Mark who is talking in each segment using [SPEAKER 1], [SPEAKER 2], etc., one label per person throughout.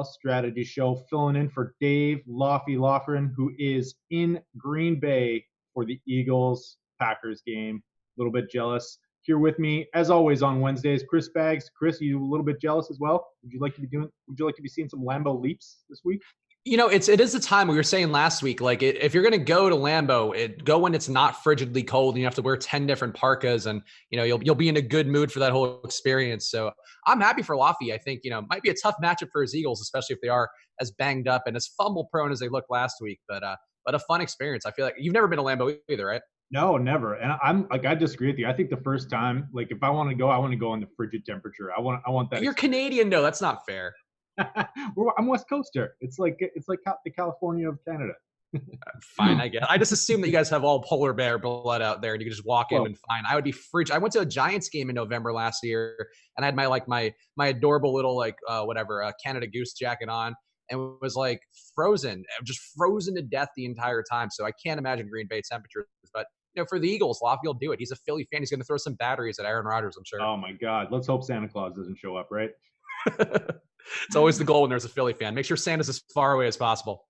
[SPEAKER 1] NFL Strategy Show, filling in for Dave Laughlin, who is in Green Bay for the Eagles-Packers game. A little bit jealous. Here with me, as always, on Wednesdays, Chris Baggs. Chris, you a little bit jealous as well? Would you like to be seeing some Lambeau leaps this week?
[SPEAKER 2] It is the time we were saying last week, like if you're going to go to Lambeau, go when it's not frigidly cold and you have to wear 10 different parkas and, you'll be in a good mood for that whole experience. So I'm happy for Laffy. I think, might be a tough matchup for his Eagles, especially if they are as banged up and as fumble prone as they looked last week, but a fun experience. I feel like you've never been to Lambeau either, right?
[SPEAKER 1] No, never. And I'm like, I disagree with you. I think the first time, like, if I want to go, I want to go in the frigid temperature. I want that.
[SPEAKER 2] You're Canadian, no, that's not fair.
[SPEAKER 1] I'm West Coaster. It's like the California of Canada.
[SPEAKER 2] Fine, I guess. I just assume that you guys have all polar bear blood out there and you can just walk in and fine. I would be frigid. I went to a Giants game in November last year and I had my adorable little Canada Goose jacket on and was like frozen, just frozen to death the entire time. So I can't imagine Green Bay temperatures. But for the Eagles, Lofty will do it. He's a Philly fan. He's going to throw some batteries at Aaron Rodgers, I'm sure.
[SPEAKER 1] Oh my God. Let's hope Santa Claus doesn't show up, right?
[SPEAKER 2] It's always the goal when there's a Philly fan. Make sure Santa's as far away as possible.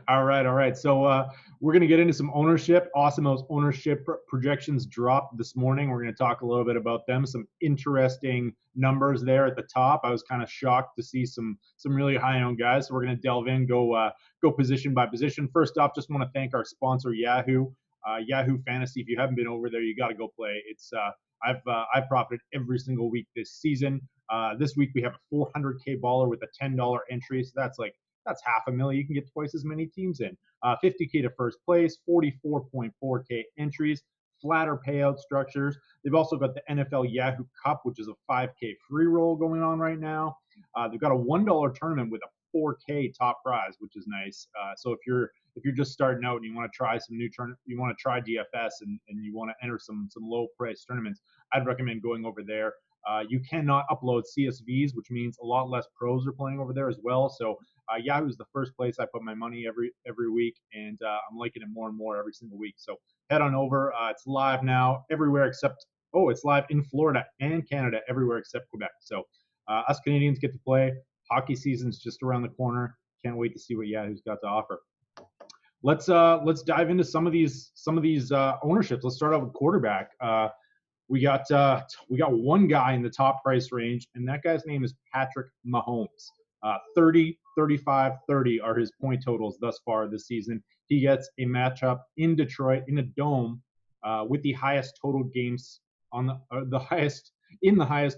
[SPEAKER 1] All right. So we're going to get into some ownership. Awesome's ownership projections dropped this morning. We're going to talk a little bit about them. Some interesting numbers there at the top. I was kind of shocked to see some really high-owned guys. So we're going to delve in, go position by position. First off, just want to thank our sponsor, Yahoo. Yahoo Fantasy. If you haven't been over there, you got to go play. It's I've profited every single week this season. This week we have a 400K baller with a $10 entry. So that's $500,000. You can get twice as many teams in. 50K to first place, 44.4K entries, flatter payout structures. They've also got the NFL Yahoo Cup, which is a 5K free roll going on right now. They've got a $1 tournament with a 4K top prize, which is nice. So if you're just starting out and you want to try some new you want to try DFS and you want to enter some low price tournaments, I'd recommend going over there. You cannot upload CSVs, which means a lot less pros are playing over there as well. So Yahoo is the first place I put my money every week, and I'm liking it more and more every single week. So head on over. It's live now everywhere except it's live in Florida and Canada, everywhere except Quebec. So us Canadians get to play. Hockey season's just around the corner. Can't wait to see what Yahoo's got to offer. Let's dive into some of these ownerships. Let's start out with quarterback. We got one guy in the top price range, and that guy's name is Patrick Mahomes. 30, 35, 30 are his point totals thus far this season. He gets a matchup in Detroit in a dome with the highest total games on the highest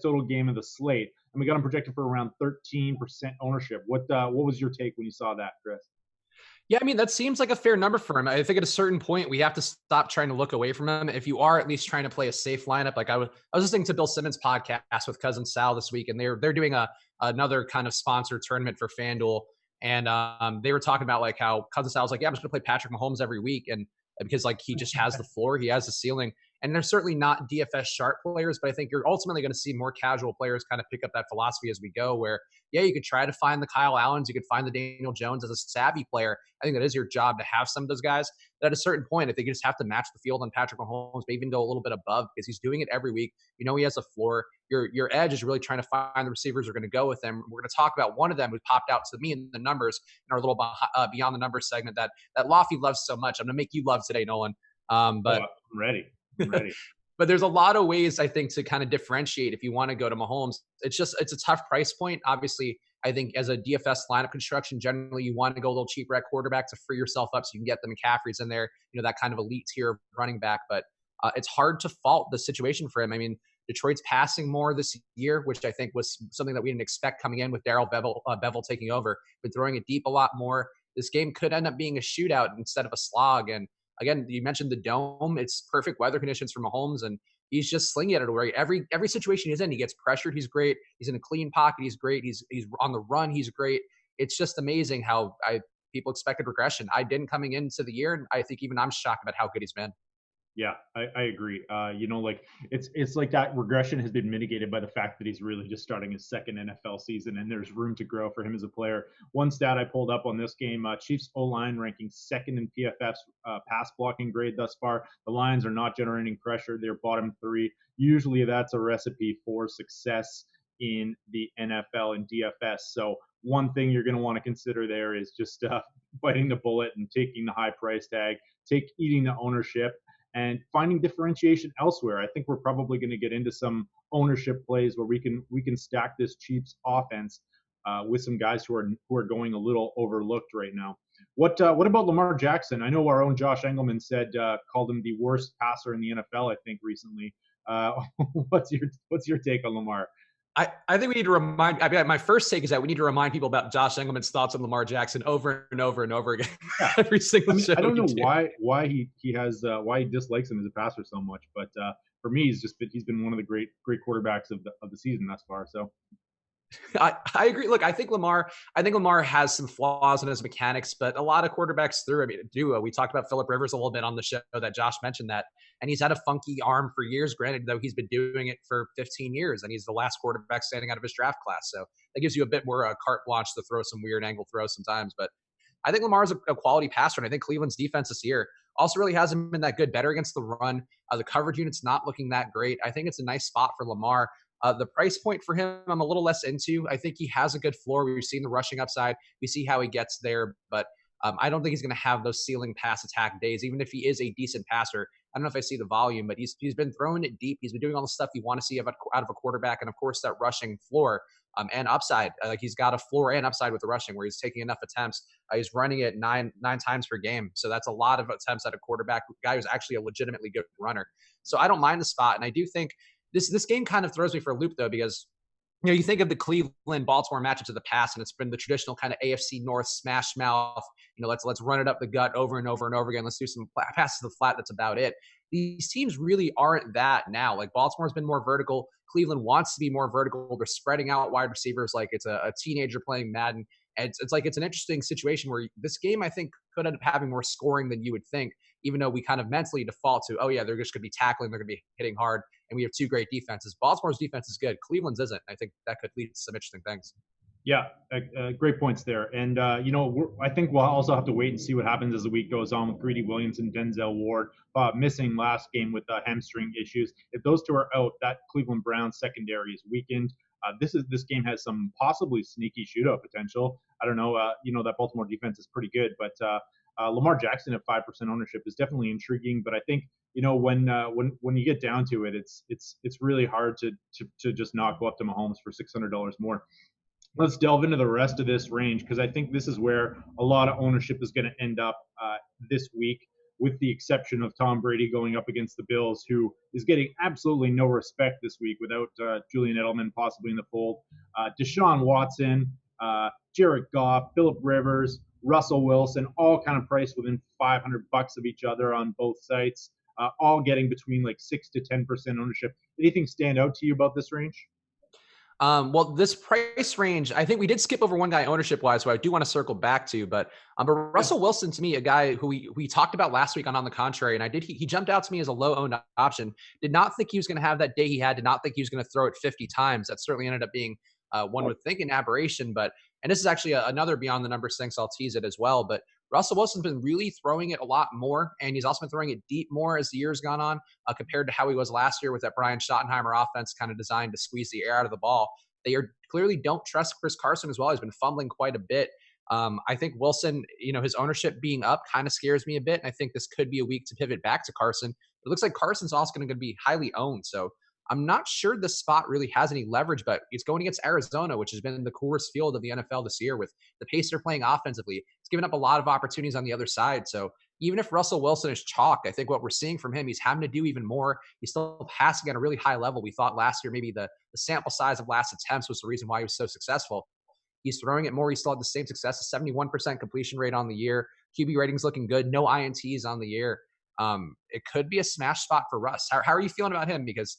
[SPEAKER 1] total game of the slate, and we got him projected for around 13% ownership. What was your take when you saw that, Chris?
[SPEAKER 2] Yeah, I mean, that seems like a fair number for him. I think at a certain point, we have to stop trying to look away from him. If you are at least trying to play a safe lineup, like I was listening to Bill Simmons' podcast with Cousin Sal this week, and they're doing another kind of sponsored tournament for Fanduel. And they were talking about like how Cousin Sal was like, yeah, I'm just going to play Patrick Mahomes every week. And because like he just has the floor, he has the ceiling. And they're certainly not DFS sharp players, but I think you're ultimately going to see more casual players kind of pick up that philosophy as we go, where, yeah, you could try to find the Kyle Allens, you could find the Daniel Jones as a savvy player. I think that is your job to have some of those guys. But at a certain point, I think you just have to match the field on Patrick Mahomes, maybe even go a little bit above because he's doing it every week. You know he has a floor. Your edge is really trying to find the receivers who are going to go with him. We're going to talk about one of them who popped out to me in the numbers in our little Beyond the Numbers segment that Lofty loves so much. I'm going to make you love today, Nolan.
[SPEAKER 1] I'm ready.
[SPEAKER 2] But there's a lot of ways, I think, to kind of differentiate if you want to go to Mahomes. It's a tough price point. Obviously, I think as a DFS lineup construction, generally you want to go a little cheaper at quarterback to free yourself up so you can get the McCaffreys in there, that kind of elite tier of running back. But it's hard to fault the situation for him. I mean, Detroit's passing more this year, which I think was something that we didn't expect coming in with Darrell Bevel taking over. But throwing it deep a lot more. This game could end up being a shootout instead of a slog. And again, you mentioned the dome. It's perfect weather conditions for Mahomes, and he's just slinging it away. Every situation he's in, he gets pressured. He's great. He's in a clean pocket. He's great. He's on the run. He's great. It's just amazing how people expected regression. I didn't coming into the year, and I think even I'm shocked about how good he's been.
[SPEAKER 1] Yeah, I agree. Like it's like that regression has been mitigated by the fact that he's really just starting his second NFL season, and there's room to grow for him as a player. One stat I pulled up on this game: Chiefs O-line ranking second in PFF's pass blocking grade thus far. The Lions are not generating pressure; they're bottom 3. Usually, that's a recipe for success in the NFL and DFS. So one thing you're going to want to consider there is just biting the bullet and taking the high price tag, eating the ownership, and finding differentiation elsewhere. I think we're probably going to get into some ownership plays where we can stack this Chiefs offense with some guys who are going a little overlooked right now. What about Lamar Jackson? I know our own Josh Engelman called him the worst passer in the NFL. I think recently. Uh, what's your take on Lamar?
[SPEAKER 2] I think we need to remind. I mean, my first take is that we need to remind people about Josh Engelman's thoughts on Lamar Jackson over and over and over again.
[SPEAKER 1] Yeah,
[SPEAKER 2] Every single show.
[SPEAKER 1] I don't know
[SPEAKER 2] we do.
[SPEAKER 1] why he dislikes him as a passer so much, but for me, he's been one of the great quarterbacks of the season thus far. So
[SPEAKER 2] I agree. Look, I think Lamar has some flaws in his mechanics, but a lot of quarterbacks through. I mean, do we talked about Philip Rivers a little bit on the show that Josh mentioned that, and he's had a funky arm for years. Granted, though, he's been doing it for 15 years, and he's the last quarterback standing out of his draft class. So that gives you a bit more carte blanche to throw some weird angle throws sometimes. But I think Lamar's a quality passer, and I think Cleveland's defense this year also really hasn't been that good. Better against the run. The coverage unit's not looking that great. I think it's a nice spot for Lamar. The price point for him, I'm a little less into. I think he has a good floor. We've seen the rushing upside. We see how he gets there, but I don't think he's going to have those ceiling pass attack days. Even if he is a decent passer, I don't know if I see the volume, but he's been throwing it deep. He's been doing all the stuff you want to see out of a quarterback, and of course that rushing floor and upside. Like he's got a floor and upside with the rushing, where he's taking enough attempts. He's running it nine times per game, so that's a lot of attempts at a quarterback guy who's actually a legitimately good runner. So I don't mind the spot, and I do think this game kind of throws me for a loop though, because you think of the Cleveland Baltimore matchups of the past, and it's been the traditional kind of AFC North smash mouth. Let's run it up the gut over and over and over again. Let's do some passes to the flat. That's about it. These teams really aren't that now. Like Baltimore's been more vertical. Cleveland wants to be more vertical. They're spreading out wide receivers like it's a teenager playing Madden. And it's like it's an interesting situation where this game I think could end up having more scoring than you would think, even though we kind of mentally default to, oh yeah, they're just going to be tackling, they're going to be hitting hard, and we have two great defenses. Baltimore's defense is good. Cleveland's isn't. I think that could lead to some interesting things.
[SPEAKER 1] yeah, great points there. And I think we'll also have to wait and see what happens as the week goes on with Greedy Williams and Denzel Ward missing last game with hamstring issues. If those two are out, that Cleveland Browns secondary is weakened. This game has some possibly sneaky shootout potential. I don't know. That Baltimore defense is pretty good, but Lamar Jackson at 5% ownership is definitely intriguing. But I think when you get down to it, it's really hard to just not go up to Mahomes for $600 more. Let's delve into the rest of this range, because I think this is where a lot of ownership is going to end up this week, with the exception of Tom Brady going up against the Bills, who is getting absolutely no respect this week without Julian Edelman possibly in the fold. Deshaun Watson, Jared Goff, Philip Rivers, Russell Wilson, all kind of priced within $500 of each other on both sites, all getting between like 6 to 10% ownership. Anything stand out to you about this range?
[SPEAKER 2] Well, this price range, I think we did skip over one guy ownership wise, who I do want to circle back to, but Russell Wilson, to me, a guy who we talked about last week on the contrary, and he jumped out to me as a low owned option. Did not think he was going to have that day he had. Did not think he was going to throw it 50 times. That certainly ended up being one would think an aberration, and this is actually another beyond the numbers thing, so I'll tease it as well. But Russell Wilson's been really throwing it a lot more, and he's also been throwing it deep more as the year's gone on, compared to how he was last year with that Brian Schottenheimer offense kind of designed to squeeze the air out of the ball. They clearly don't trust Chris Carson as well. He's been fumbling quite a bit. I think Wilson, his ownership being up kind of scares me a bit, and I think this could be a week to pivot back to Carson. It looks like Carson's also going to be highly owned, so I'm not sure this spot really has any leverage, but it's going against Arizona, which has been the coolest field of the NFL this year with the pace they're playing offensively. It's given up a lot of opportunities on the other side. So even if Russell Wilson is chalk, I think what we're seeing from him, he's having to do even more. He's still passing at a really high level. We thought last year maybe the sample size of last attempts was the reason why he was so successful. He's throwing it more. He still had the same success, a 71% completion rate on the year. QB rating's looking good. No INTs on the year. It could be a smash spot for Russ. How are you feeling about him? Because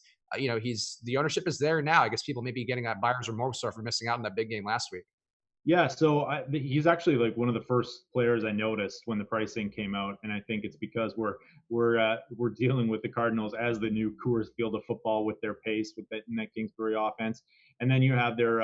[SPEAKER 2] he's the ownership is there now. I guess people may be getting that buyer's remorse for missing out in that big game last week.
[SPEAKER 1] Yeah, so he's actually like one of the first players I noticed when the pricing came out, and I think it's because we're dealing with the Cardinals as the new Coors Field of football with their pace with that Kingsbury offense, and then you have their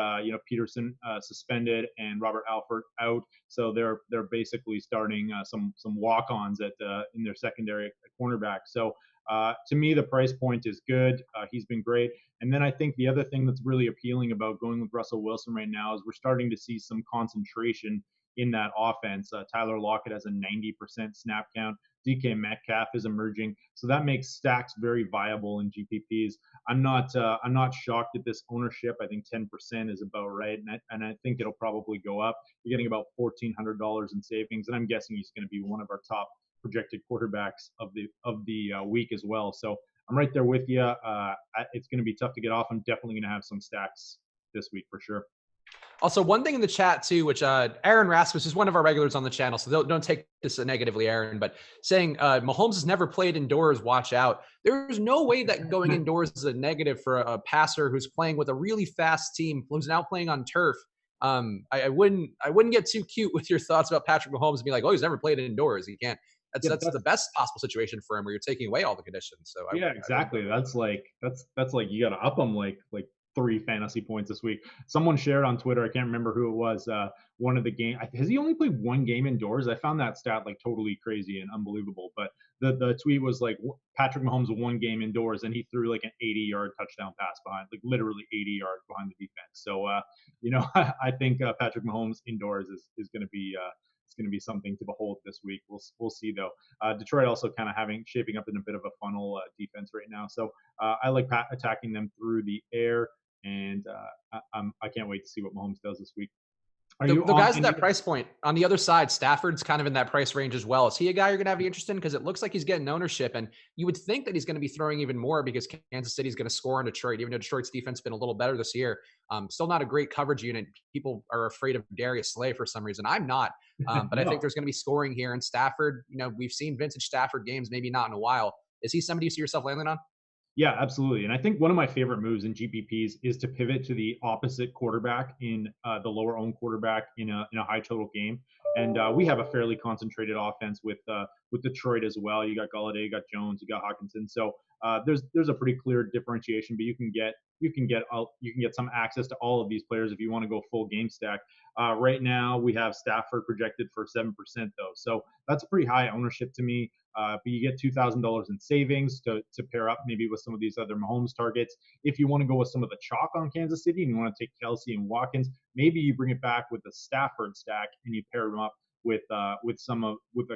[SPEAKER 1] Peterson suspended and Robert Alford out, so they're basically starting some walk-ons in their secondary at cornerback. So To me, the price point is good. He's been great. And then I think the other thing that's really appealing about going with Russell Wilson right now is we're starting to see some concentration in that offense. Tyler Lockett has a 90% snap count. DK Metcalf is emerging, so that makes stacks very viable in GPPs. I'm not shocked at this ownership. I think 10% is about right, and I think it'll probably go up. You're getting about $1,400 in savings, and I'm guessing he's going to be one of our top projected quarterbacks of the week as well. So I'm right there with you. It's going to be tough to get off. I'm definitely going to have some stacks this week for sure.
[SPEAKER 2] Also, one thing in the chat too, which Aaron Rasmus is one of our regulars on the channel, so don't take this negatively, Aaron, but saying Mahomes has never played indoors, watch out. There's no way that going indoors is a negative for a passer who's playing with a really fast team, who's now playing on turf. I wouldn't get too cute with your thoughts about Patrick Mahomes and be like, oh, he's never played indoors. He can't. That's the best possible situation for him where you're taking away all the conditions. So
[SPEAKER 1] yeah, exactly. That's like you got to up them like 3 fantasy points this week. Someone shared on Twitter, I can't remember who it was, one of the game. Has he only played one game indoors? I found that stat like totally crazy and unbelievable. But the tweet was like Patrick Mahomes one game indoors and he threw like an 80-yard touchdown pass behind, like literally 80 yards behind the defense. So I think Patrick Mahomes indoors is going to be it's going to be something to behold this week. We'll see though. Detroit also kind of shaping up in a bit of a funnel defense right now. So I like attacking them through the air, and I can't wait to see what Mahomes does this week.
[SPEAKER 2] The guys at that price point on the other side, Stafford's kind of in that price range as well. Is he a guy you're going to have interest in? Because it looks like he's getting ownership, and you would think that he's going to be throwing even more because Kansas City's going to score on Detroit, even though Detroit's defense has been a little better this year. Still not a great coverage unit. People are afraid of Darius Slay for some reason. I'm not, but no. I think there's going to be scoring here. And Stafford, we've seen vintage Stafford games, maybe not in a while. Is he somebody you see yourself landing on?
[SPEAKER 1] Yeah, absolutely. And I think one of my favorite moves in GPPs is to pivot to the opposite quarterback in the lower owned quarterback in a high total game. And we have a fairly concentrated offense with Detroit as well. You got Golladay, you got Jones, you got Hawkinson. So there's a pretty clear differentiation, but you can get some access to all of these players if you want to go full game stack. Right now we have Stafford projected for 7% though, so that's pretty high ownership to me. But you get $2,000 in savings to pair up maybe with some of these other Mahomes targets. If you want to go with some of the chalk on Kansas City and you want to take Kelsey and Watkins, maybe you bring it back with the Stafford stack and you pair them up with a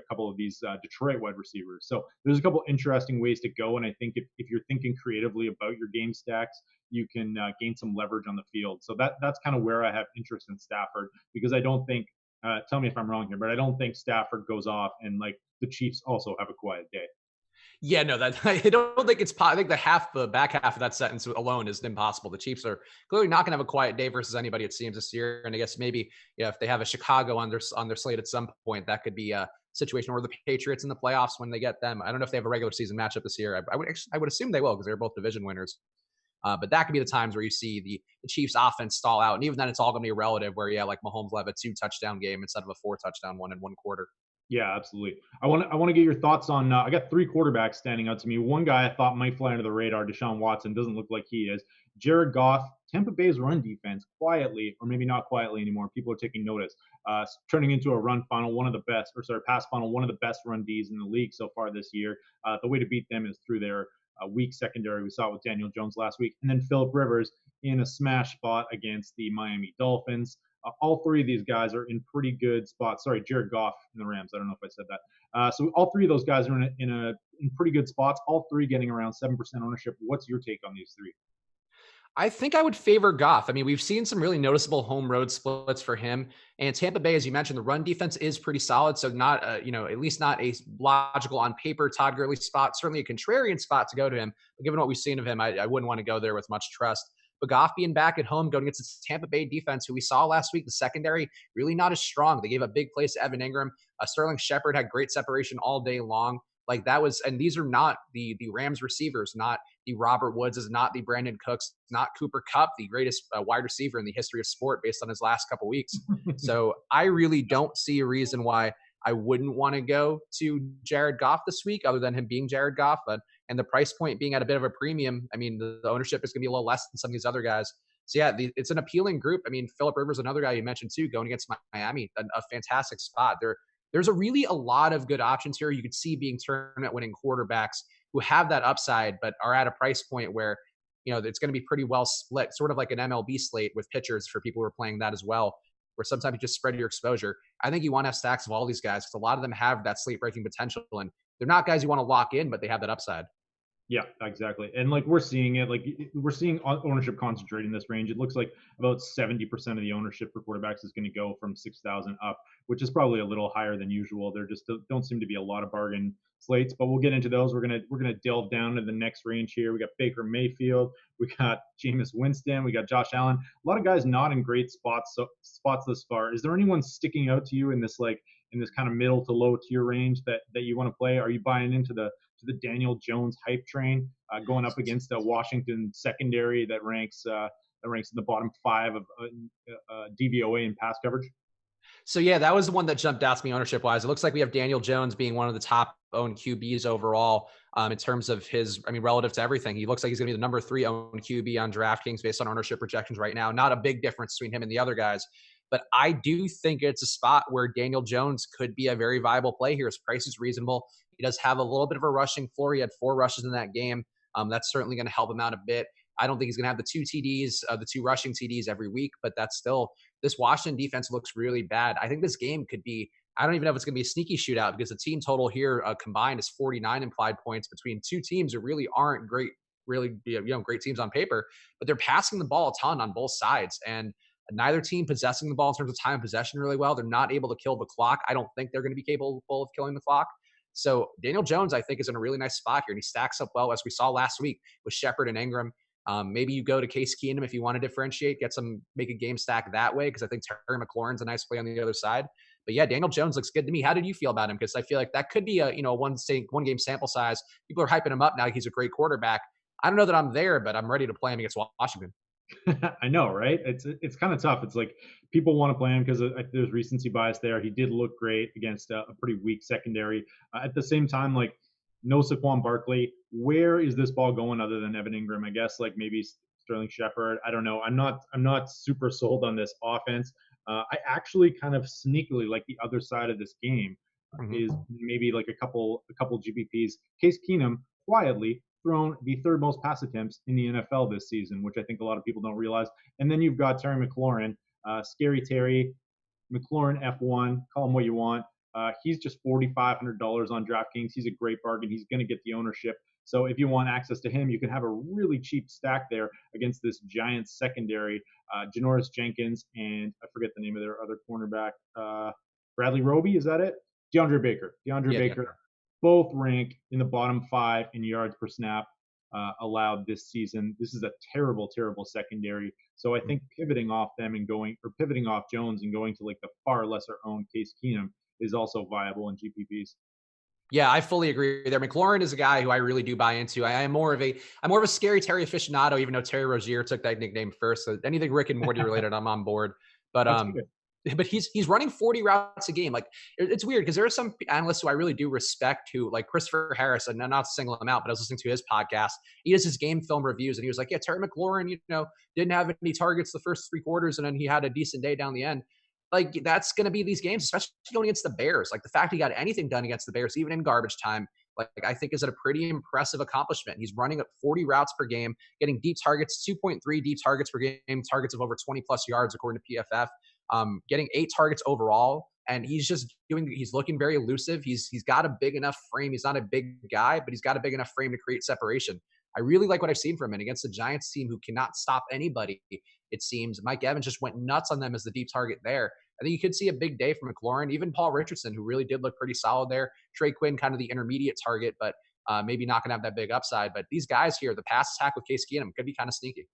[SPEAKER 1] couple of these Detroit wide receivers. So there's a couple interesting ways to go, and I think if you're thinking creatively about your game stacks, you can gain some leverage on the field. So that's kind of where I have interest in Stafford, because I don't think tell me if I'm wrong here, but I don't think Stafford goes off and like the Chiefs also have a quiet day.
[SPEAKER 2] Yeah, no, that I don't think it's. I think the back half of that sentence alone is impossible. The Chiefs are clearly not going to have a quiet day versus anybody it seems this year. And I guess maybe if they have a Chicago on their slate at some point, that could be a situation where the Patriots in the playoffs when they get them. I don't know if they have a regular season matchup this year. I would assume they will because they're both division winners. But that could be the times where you see the Chiefs offense stall out. And even then, it's all going to be relative where, like Mahomes will have a 2-touchdown game instead of a 4-touchdown one in one quarter.
[SPEAKER 1] Yeah, absolutely. I want to get your thoughts on. I got 3 quarterbacks standing out to me. One guy I thought might fly under the radar, Deshaun Watson, doesn't look like he is. Jared Goff, Tampa Bay's run defense, quietly, or maybe not quietly anymore. People are taking notice. Turning into a run funnel, pass funnel, one of the best run Ds in the league so far this year. The way to beat them is through their weak secondary. We saw it with Daniel Jones last week, and then Phillip Rivers in a smash spot against the Miami Dolphins. All 3 of these guys are in pretty good spots. Sorry, Jared Goff in the Rams. I don't know if I said that. So all 3 of those guys are in pretty good spots. All 3 getting around 7% ownership. What's your take on these 3?
[SPEAKER 2] I think I would favor Goff. I mean, we've seen some really noticeable home road splits for him. And Tampa Bay, as you mentioned, the run defense is pretty solid. So not, at least not a logical on paper Todd Gurley spot, certainly a contrarian spot to go to him. But given what we've seen of him, I wouldn't want to go there with much trust. But Goff being back at home going against the Tampa Bay defense, who we saw last week, the secondary, really not as strong. They gave up big plays to Evan Ingram. Sterling Shepard had great separation all day long. Like that was, and these are not the Rams receivers, not the Robert Woods, is not the Brandon Cooks, not Cooper Kupp, the greatest wide receiver in the history of sport based on his last couple weeks. So I really don't see a reason why I wouldn't want to go to Jared Goff this week, other than him being Jared Goff, and the price point being at a bit of a premium. I mean, the ownership is going to be a little less than some of these other guys. So yeah, it's an appealing group. I mean, Phillip Rivers, another guy you mentioned too, going against Miami, a fantastic spot. There's a lot of good options here. You could see being tournament winning quarterbacks. who have that upside, but are at a price point where, it's going to be pretty well split, sort of like an MLB slate with pitchers for people who are playing that as well, where sometimes you just spread your exposure. I think you want to have stacks of all these guys because a lot of them have that slate breaking potential, and they're not guys you want to lock in, but they have that upside.
[SPEAKER 1] Yeah, exactly. And like we're seeing it, like we're seeing ownership concentrated in this range. It looks like about 70% of the ownership for quarterbacks is going to go from 6,000 up, which is probably a little higher than usual. There just don't seem to be a lot of bargain slates, but we'll get into those. We're gonna delve down to the next range here. We got Baker Mayfield, we got Jameis Winston, we got Josh Allen. A lot of guys not in great spots thus far. Is there anyone sticking out to you in this kind of middle to low tier range that you want to play? Are you buying into the Daniel Jones hype train, going up against a Washington secondary that ranks in the bottom 5 of DVOA in pass coverage?
[SPEAKER 2] So yeah, that was the one that jumped out to me ownership wise. It looks like we have Daniel Jones being one of the top owned QBs overall in terms of relative to everything. He looks like he's going to be the number 3 owned QB on DraftKings based on ownership projections right now. Not a big difference between him and the other guys. But I do think it's a spot where Daniel Jones could be a very viable play here. His price is reasonable. He does have a little bit of a rushing floor. He had 4 rushes in that game. That's certainly going to help him out a bit. I don't think he's going to have the 2 TDs, the 2 rushing TDs every week, but that's still, this Washington defense looks really bad. I think this game could be, I don't even know if it's going to be a sneaky shootout because the team total here combined is 49 implied points between 2 teams who really aren't great, great teams on paper, but they're passing the ball a ton on both sides. And neither team possessing the ball in terms of time of possession really well. They're not able to kill the clock. I don't think they're going to be capable of killing the clock. So Daniel Jones, I think, is in a really nice spot here, and he stacks up well, as we saw last week with Shepard and Ingram. Maybe you go to Case Keenum if you want to differentiate, make a game stack that way, because I think Terry McLaurin's a nice play on the other side. But yeah, Daniel Jones looks good to me. How did you feel about him? Because I feel like that could be a one game sample size. People are hyping him up now. He's a great quarterback. I don't know that I'm there, but I'm ready to play him against Washington.
[SPEAKER 1] I know, right? It's kind of tough. It's like people want to play him because there's recency bias there. He did look great against a pretty weak secondary. At the same time, like no Saquon Barkley. Where is this ball going other than Evan Ingram? I guess like maybe Sterling Shepard. I don't know. I'm not super sold on this offense. I actually kind of sneakily like the other side of this game is maybe like a couple GPPs. Case Keenum quietly thrown the 3rd most pass attempts in the NFL this season, which I think a lot of people don't realize. And then you've got Terry McLaurin, Scary Terry, McLaurin F1, call him what you want. He's just $4,500 on DraftKings. He's a great bargain. He's going to get the ownership. So if you want access to him, you can have a really cheap stack there against this Giants secondary. Janoris Jenkins and I forget the name of their other cornerback. Bradley Roby, is that it? DeAndre Baker. DeAndre Baker. Both rank in the bottom 5 in yards per snap allowed this season. This is a terrible, terrible secondary. So I think pivoting off Jones and going to like the far lesser owned Case Keenum is also viable in GPPs.
[SPEAKER 2] Yeah, I fully agree there. McLaurin is a guy who I really do buy into. I'm more of a Scary Terry aficionado, even though Terry Rozier took that nickname first. So anything Rick and Morty related, I'm on board. But he's running 40 routes a game. Like it's weird because there are some analysts who I really do respect, who like Christopher Harris, and not to single him out, but I was listening to his podcast. He does his game film reviews, and he was like, "Yeah, Terry McLaurin, didn't have any targets the first 3 quarters, and then he had a decent day down the end." Like that's going to be these games, especially going against the Bears. Like the fact he got anything done against the Bears, even in garbage time, like I think is a pretty impressive accomplishment. He's running up 40 routes per game, getting deep targets, 2.3 deep targets per game, targets of over 20 plus yards according to PFF. Getting 8 targets overall, and he's looking very elusive. He's got a big enough frame. He's not a big guy, but he's got a big enough frame to create separation. I really like what I've seen from him. And against the Giants team who cannot stop anybody, it seems Mike Evans just went nuts on them as the deep target there. I think you could see a big day from McLaurin, even Paul Richardson, who really did look pretty solid there. Trey Quinn, kind of the intermediate target, but maybe not going to have that big upside. But these guys here, the pass attack with Case Keenum could be kind of sneaky.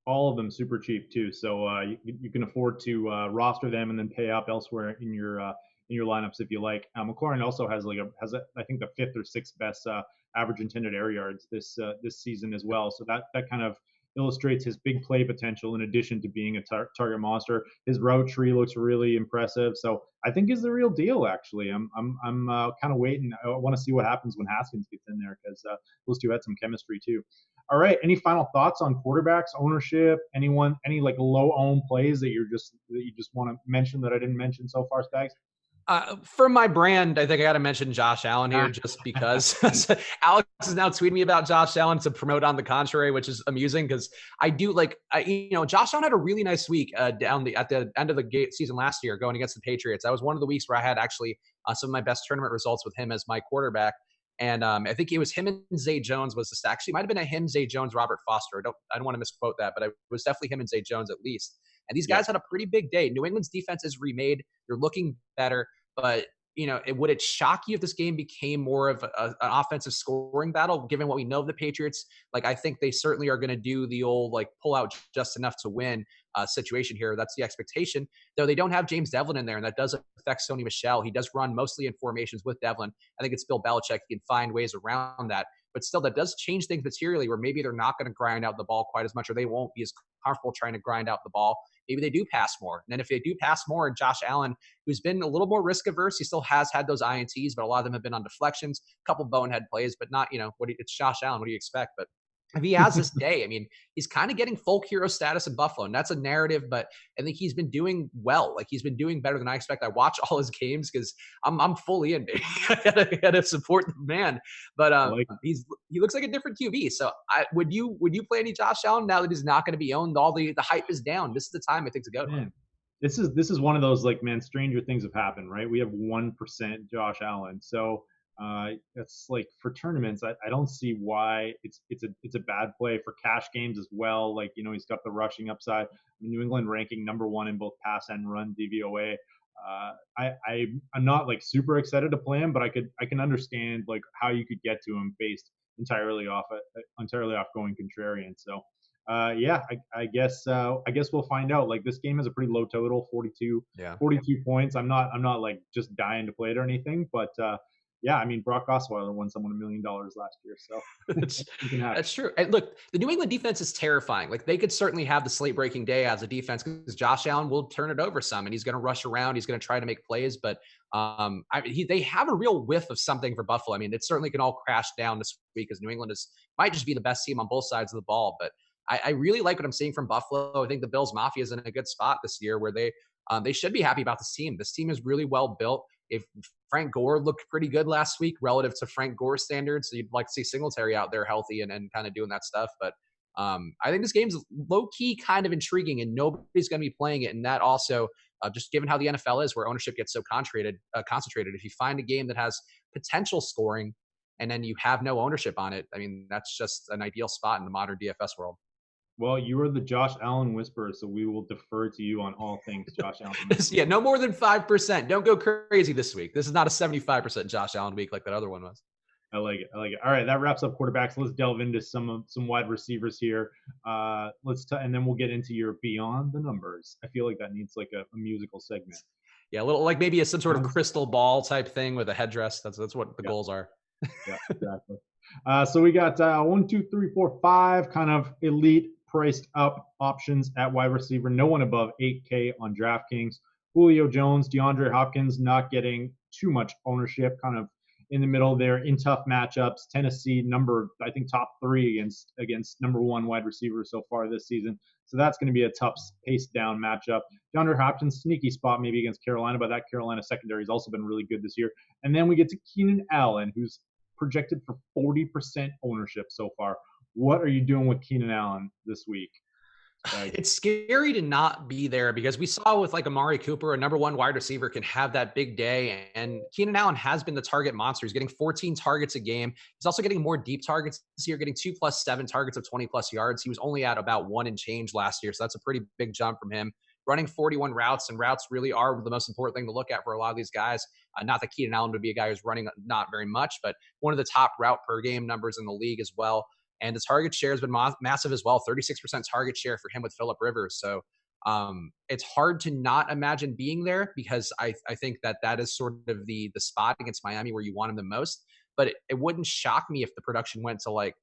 [SPEAKER 1] All of them super cheap too, so you can afford to roster them and then pay up elsewhere in your lineups if you like. McLaurin also has I think the 5th or 6th best average intended air yards this season as well. So that kind of illustrates his big play potential in addition to being a target monster. His route tree looks really impressive. So I think he's the real deal, actually. I'm kind of waiting. I want to see what happens when Haskins gets in there because those two had some chemistry too. All right. Any final thoughts on quarterbacks, ownership? Any like low owned plays that you just want to mention that I didn't mention so far, Stags?
[SPEAKER 2] For my brand, I think I got to mention Josh Allen here just because Alex is now tweeting me about Josh Allen to promote on the contrary, which is amusing because I do like, Josh Allen had a really nice week at the end of the season last year going against the Patriots. That was one of the weeks where I had actually some of my best tournament results with him as my quarterback. And I think it was him and Zay Jones was the actually might have been a him, Zay Jones, Robert Foster. I don't want to misquote that, but it was definitely him and Zay Jones at least. And these
[SPEAKER 1] Yeah.
[SPEAKER 2] guys had a pretty big day. New England's defense is remade. They're looking better. But would it shock you if this game became more of an offensive scoring battle, given what we know of the Patriots? Like, I think they certainly are going to do the old like pull out just enough to win situation here. That's the expectation. Though they don't have James Devlin in there, and that does affect Sony Michel. He does run mostly in formations with Devlin. I think it's Bill Belichick. He can find ways around that. But still, that does change things materially where maybe they're not going to grind out the ball quite as much, or they won't be as comfortable trying to grind out the ball. Maybe they do pass more. And then if they do pass more, and Josh Allen, who's been a little more risk averse, he still has had those INTs, but a lot of them have been on deflections, a couple bonehead plays, but not, it's Josh Allen. What do you expect? But if he has this day, I mean, he's kind of getting folk hero status in Buffalo, and that's a narrative, but I think he's been doing well. Like, he's been doing better than I expect. I watch all his games because I'm fully in. I gotta support the man, but
[SPEAKER 1] Like,
[SPEAKER 2] he looks like a different QB. So would you play any Josh Allen now that he's not going to be owned? All the hype is down. This is the time I think to go.
[SPEAKER 1] man, this is one of those, like, man, stranger things have happened, right? We have 1% Josh Allen, so it's like for tournaments, I don't see why it's a bad play for cash games as well. Like, he's got the rushing upside. New England ranking number one in both pass and run DVOA. I'm not like super excited to play him, but I can understand like how you could get to him based entirely off going contrarian. So yeah, I guess we'll find out. Like, this game has a pretty low total,
[SPEAKER 2] Yeah.
[SPEAKER 1] 42 points. I'm not like just dying to play it or anything, but yeah, I mean, Brock Osweiler won someone $1 million last year, so
[SPEAKER 2] That's
[SPEAKER 1] you can have it.
[SPEAKER 2] that's true. And look, the New England defense is terrifying. Like, they could certainly have the slate breaking day as a defense because Josh Allen will turn it over some, and he's going to rush around. He's going to try to make plays, but they have a real whiff of something for Buffalo. I mean, it certainly can all crash down this week because New England might just be the best team on both sides of the ball. But I really like what I'm seeing from Buffalo. I think the Bills Mafia is in a good spot this year where they should be happy about this team. This team is really well built. If Frank Gore looked pretty good last week relative to Frank Gore standards, so you'd like to see Singletary out there healthy and kind of doing that stuff. But I think this game's low key kind of intriguing, and nobody's going to be playing it. And that also, just given how the NFL is, where ownership gets so concentrated, if you find a game that has potential scoring and then you have no ownership on it, I mean, that's just an ideal spot in the modern DFS world.
[SPEAKER 1] Well, you are the Josh Allen whisperer, so we will defer to you on all things Josh Allen.
[SPEAKER 2] Yeah, no more than 5%. Don't go crazy this week. This is not a 75% Josh Allen week like that other one was.
[SPEAKER 1] I like it. I like it. All right, that wraps up quarterbacks. Let's delve into some wide receivers here. And then we'll get into your beyond the numbers. I feel like that needs like a musical segment.
[SPEAKER 2] Yeah, a little like maybe some sort of crystal ball type thing with a headdress. That's what the goals are.
[SPEAKER 1] Yeah, exactly. So we got 1, 2, 3, 4, 5 kind of elite priced up options at wide receiver. No one above 8K on DraftKings. Julio Jones, DeAndre Hopkins not getting too much ownership, kind of in the middle there in tough matchups. Tennessee I think top 3 against number 1 wide receiver so far this season. So that's going to be a tough paced down matchup. DeAndre Hopkins, sneaky spot maybe against Carolina, but that Carolina secondary has also been really good this year. And then we get to Keenan Allen, who's projected for 40% ownership so far. What are you doing with Keenan Allen this week?
[SPEAKER 2] It's scary to not be there because we saw with like Amari Cooper, a number 1 wide receiver can have that big day. And Keenan Allen has been the target monster. He's getting 14 targets a game. He's also getting more deep targets this year, getting 2+7 targets of 20+ yards. He was only at about 1 and change last year. So that's a pretty big jump from him. Running 41 routes, and routes really are the most important thing to look at for a lot of these guys. Not that Keenan Allen would be a guy who's running not very much, but one of the top route per game numbers in the league as well. And the target share has been massive as well, 36% target share for him with Phillip Rivers. So it's hard to not imagine being there because I think that is sort of the spot against Miami where you want him the most. But it wouldn't shock me if the production went to like,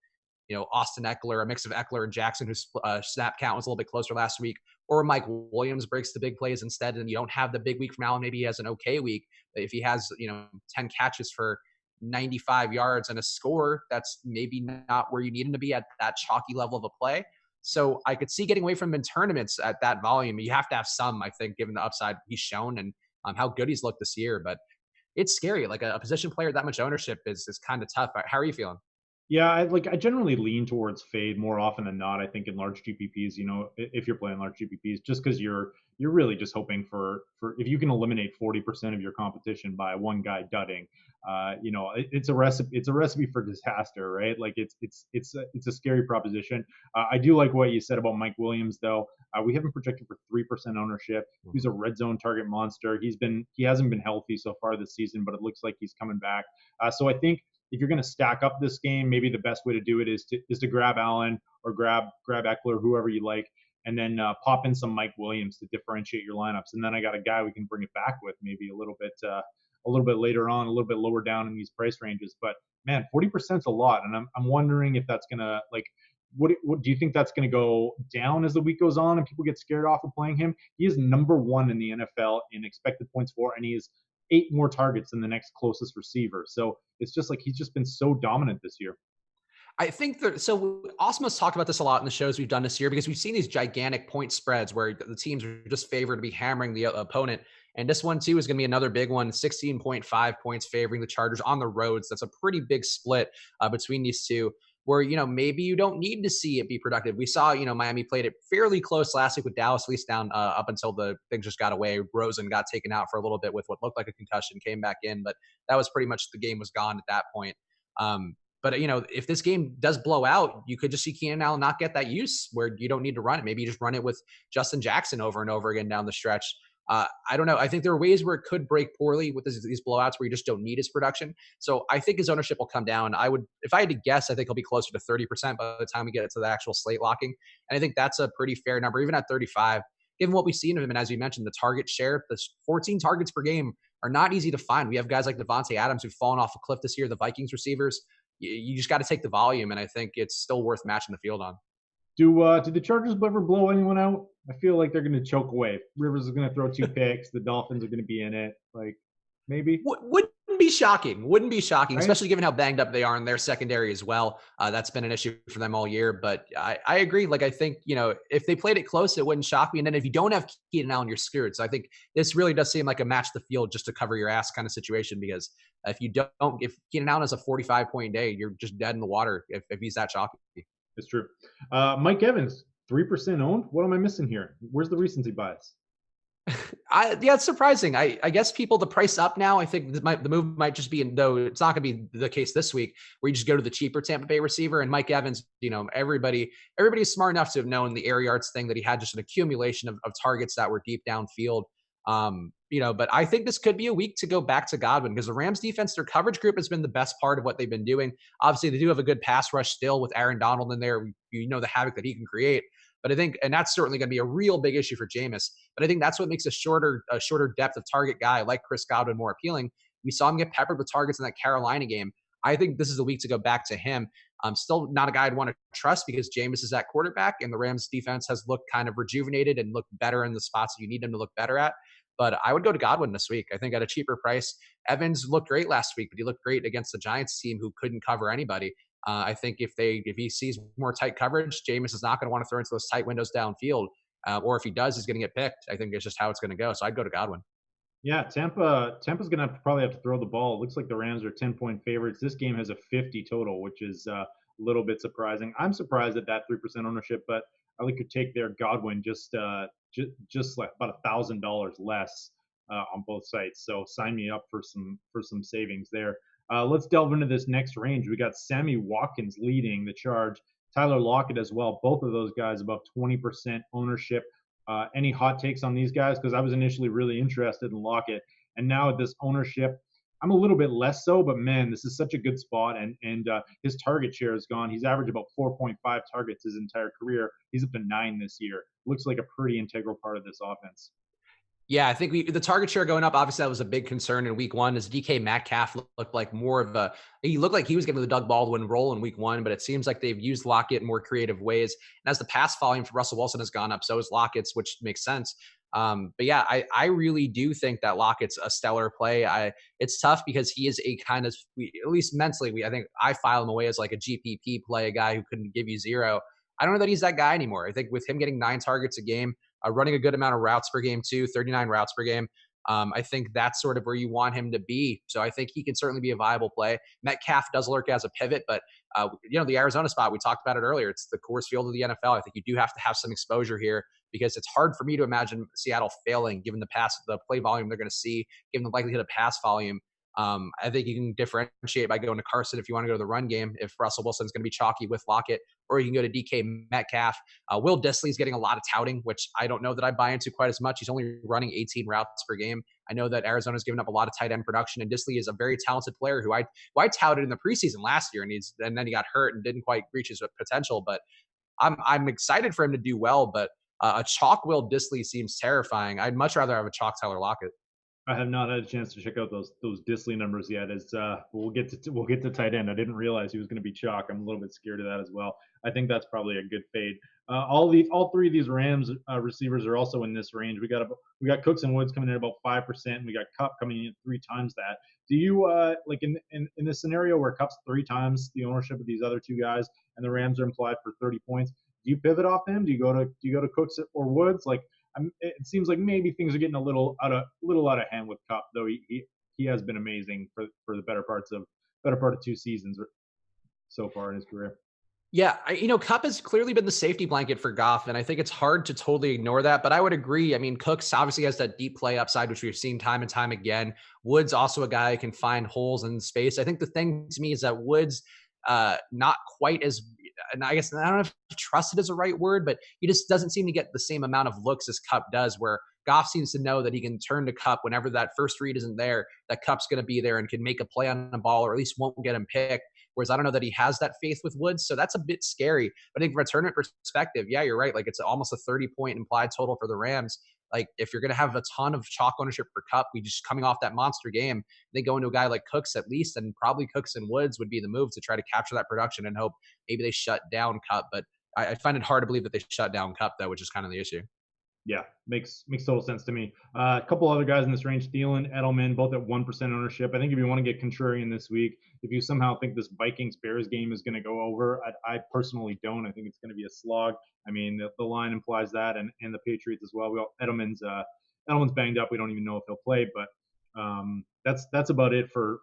[SPEAKER 2] Austin Eckler, a mix of Eckler and Jackson, whose snap count was a little bit closer last week, or Mike Williams breaks the big plays instead, and you don't have the big week from Allen. Maybe he has an okay week. If he has, 10 catches for 95 yards and a score, that's maybe not where you need him to be at that chalky level of a play. So I could see getting away from him in tournaments at that volume. You have to have some, I think, given the upside he's shown. And how good he's looked this year. But it's scary. Like a position player, that much ownership is kind of tough. How are you feeling?
[SPEAKER 1] Yeah, I generally lean towards fade more often than not. I think in large GPPs, if you're playing large GPPs, just because you're really just hoping for if you can eliminate 40% of your competition by one guy dudding, it's a recipe. It's a recipe for disaster, right? Like it's a scary proposition. I do like what you said about Mike Williams, though. We have him projected for 3% ownership. He's a red zone target monster. He hasn't been healthy so far this season, but it looks like he's coming back. So I think if you're going to stack up this game, maybe the best way to do it is to grab Allen or grab Eckler, whoever you like, and then pop in some Mike Williams to differentiate your lineups. And then I got a guy we can bring it back with maybe a little bit later on, a little bit lower down in these price ranges. But man, 40% is a lot, and I'm wondering if that's gonna like. What do you think that's going to go down as the week goes on and people get scared off of playing him? He is number one in the NFL in expected points for, and he is 8 more targets than the next closest receiver. So it's just like he's just been so dominant this year.
[SPEAKER 2] I think that so Osmo's talked about this a lot in the shows we've done this year because we've seen these gigantic point spreads where the teams are just favored to be hammering the opponent. And this one too is going to be another big one, 16.5 points favoring the Chargers on the roads. That's a pretty big split between these two where, maybe you don't need to see it be productive. We saw, Miami played it fairly close last week with Dallas, at least down up until the things just got away. Rosen got taken out for a little bit with what looked like a concussion, came back in, but that was pretty much the game was gone at that point. But if this game does blow out, you could just see Keenan Allen not get that use where you don't need to run it. Maybe you just run it with Justin Jackson over and over again down the stretch. I don't know. I think there are ways where it could break poorly with these blowouts where you just don't need his production. So I think his ownership will come down. If I had to guess, I think he'll be closer to 30% by the time we get to the actual slate locking. And I think that's a pretty fair number, even at 35, given what we've seen of him. And as you mentioned, the target share, the 14 targets per game are not easy to find. We have guys like Devontae Adams who've fallen off a cliff this year, the Vikings receivers. You just got to take the volume, and I think it's still worth matching the field on.
[SPEAKER 1] Do the Chargers ever blow anyone out? I feel like they're going to choke away. Rivers is going to throw 2 picks. The Dolphins are going to be in it. Like maybe
[SPEAKER 2] wouldn't be shocking. Wouldn't be shocking,
[SPEAKER 1] right?
[SPEAKER 2] especially given how banged up they are in their secondary as well. That's been an issue for them all year. But I agree. Like I think if they played it close, it wouldn't shock me. And then if you don't have Keenan Allen, you're screwed. So I think this really does seem like a match the field just to cover your ass kind of situation because if Keenan Allen has a 45-point day, you're just dead in the water if he's that chalky.
[SPEAKER 1] It's true. Mike Evans, 3% owned. What am I missing here? Where's the recency bias?
[SPEAKER 2] Yeah, it's surprising. I guess the price up now. I think the move might just be, though it's not going to be the case this week, where you just go to the cheaper Tampa Bay receiver and Mike Evans. Everybody is smart enough to have known the air yards thing that he had just an accumulation of targets that were deep downfield. But I think this could be a week to go back to Godwin because the Rams defense, their coverage group has been the best part of what they've been doing. Obviously, they do have a good pass rush still with Aaron Donald in there. The havoc that he can create. But I think, and that's certainly going to be a real big issue for Jameis. But I think that's what makes a shorter depth of target guy like Chris Godwin more appealing. We saw him get peppered with targets in that Carolina game. I think this is a week to go back to him. Still not a guy I'd want to trust because Jameis is at quarterback and the Rams defense has looked kind of rejuvenated and looked better in the spots that you need them to look better at. But I would go to Godwin this week. I think at a cheaper price. Evans looked great last week, but he looked great against the Giants team who couldn't cover anybody. I think if he sees more tight coverage, Jameis is not going to want to throw into those tight windows downfield. Or if he does, he's going to get picked. I think it's just how it's going to go. So I'd go to Godwin.
[SPEAKER 1] Yeah, Tampa's going to probably have to throw the ball. It looks like the Rams are 10-point favorites. This game has a 50 total, which is a little bit surprising. I'm surprised at that 3% ownership, but I like your take there, Godwin, just like about $1,000 less on both sites. So sign me up for some savings there. Let's delve into this next range. We got Sammy Watkins leading the charge. Tyler Lockett as well. Both of those guys above 20% ownership. Any hot takes on these guys? Because I was initially really interested in Lockett, and now at this ownership, I'm a little bit less so. But man, this is such a good spot, and his target share is gone. He's averaged about 4.5 targets his entire career. He's up to 9 this year. Looks like a pretty integral part of this offense.
[SPEAKER 2] Yeah, I think the target share going up, obviously that was a big concern in week one as DK Metcalf looked like he looked like he was getting the Doug Baldwin role in week one, but it seems like they've used Lockett in more creative ways. And as the pass volume for Russell Wilson has gone up, so has Lockett's, which makes sense. But yeah, I really do think that Lockett's a stellar play. It's tough because he is a kind of, at least mentally, I think I file him away as like a GPP play, a guy who couldn't give you zero. I don't know that he's that guy anymore. I think with him getting 9 targets a game, running a good amount of routes per game too, 39 routes per game. I think that's sort of where you want him to be. So I think he can certainly be a viable play. Metcalf does lurk as a pivot, but the Arizona spot, we talked about it earlier. It's the Coors Field of the NFL. I think you do have to have some exposure here because it's hard for me to imagine Seattle failing given the play volume they're going to see, given the likelihood of pass volume. I think you can differentiate by going to Carson if you want to go to the run game, if Russell Wilson's going to be chalky with Lockett, or you can go to DK Metcalf. Will Dissly's getting a lot of touting, which I don't know that I buy into quite as much. He's only running 18 routes per game. I know that Arizona's given up a lot of tight end production, and Dissly is a very talented player who I touted in the preseason last year, and then he got hurt and didn't quite reach his potential. But I'm excited for him to do well, but a chalk Will Dissly seems terrifying. I'd much rather have a chalk Tyler Lockett.
[SPEAKER 1] I have not had a chance to check out those Disley numbers yet. As we'll get to tight end. I didn't realize he was going to be chalk. I'm a little bit scared of that as well. I think that's probably a good fade. All three of these Rams receivers are also in this range. We got Cooks and Woods coming in about 5%. We got Kupp coming in 3 times that. Do you like in this scenario where Kupp's 3 times the ownership of these other two guys and the Rams are implied for 30 points? Do you pivot off them? Do you go to Cooks or Woods? Like it seems like maybe things are getting a little out of hand with Kupp, though he has been amazing for the better part of 2 seasons so far in his career.
[SPEAKER 2] Yeah, Kupp has clearly been the safety blanket for Goff, and I think it's hard to totally ignore that. But I would agree. I mean, Cooks obviously has that deep play upside, which we've seen time and time again. Woods also a guy who can find holes in space. I think the thing to me is that Woods, not quite as, and I guess I don't know if trusted is the right word, but he just doesn't seem to get the same amount of looks as Kupp does, where Goff seems to know that he can turn to Kupp whenever that first read isn't there, that Kupp's going to be there and can make a play on a ball, or at least won't get him picked. Whereas I don't know that he has that faith with Woods. So that's a bit scary. But I think from a tournament perspective, yeah, you're right. Like it's almost a 30-point implied total for the Rams. Like if you're going to have a ton of chalk ownership for Kupp, we just coming off that monster game, they go into a guy like Cooks at least, and probably Cooks and Woods would be the move to try to capture that production and hope maybe they shut down Kupp. But I find it hard to believe that they shut down Kupp, though, which is kind of the issue.
[SPEAKER 1] Yeah, makes total sense to me. A couple other guys in this range, Thielen, Edelman, both at 1% ownership. I think if you want to get contrarian this week, if you somehow think this Vikings-Bears game is going to go over, I personally don't. I think it's going to be a slog. I mean, the line implies that, and the Patriots as well. Edelman's banged up. We don't even know if he'll play, but that's about it for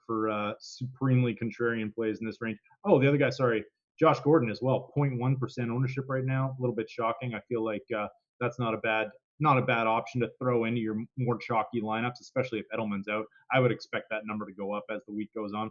[SPEAKER 1] supremely contrarian plays in this range. Oh, the other guy, sorry, Josh Gordon as well, 0.1% ownership right now. A little bit shocking. I feel like that's not a bad option to throw into your more chalky lineups, especially if Edelman's out. I would expect that number to go up as the week goes on.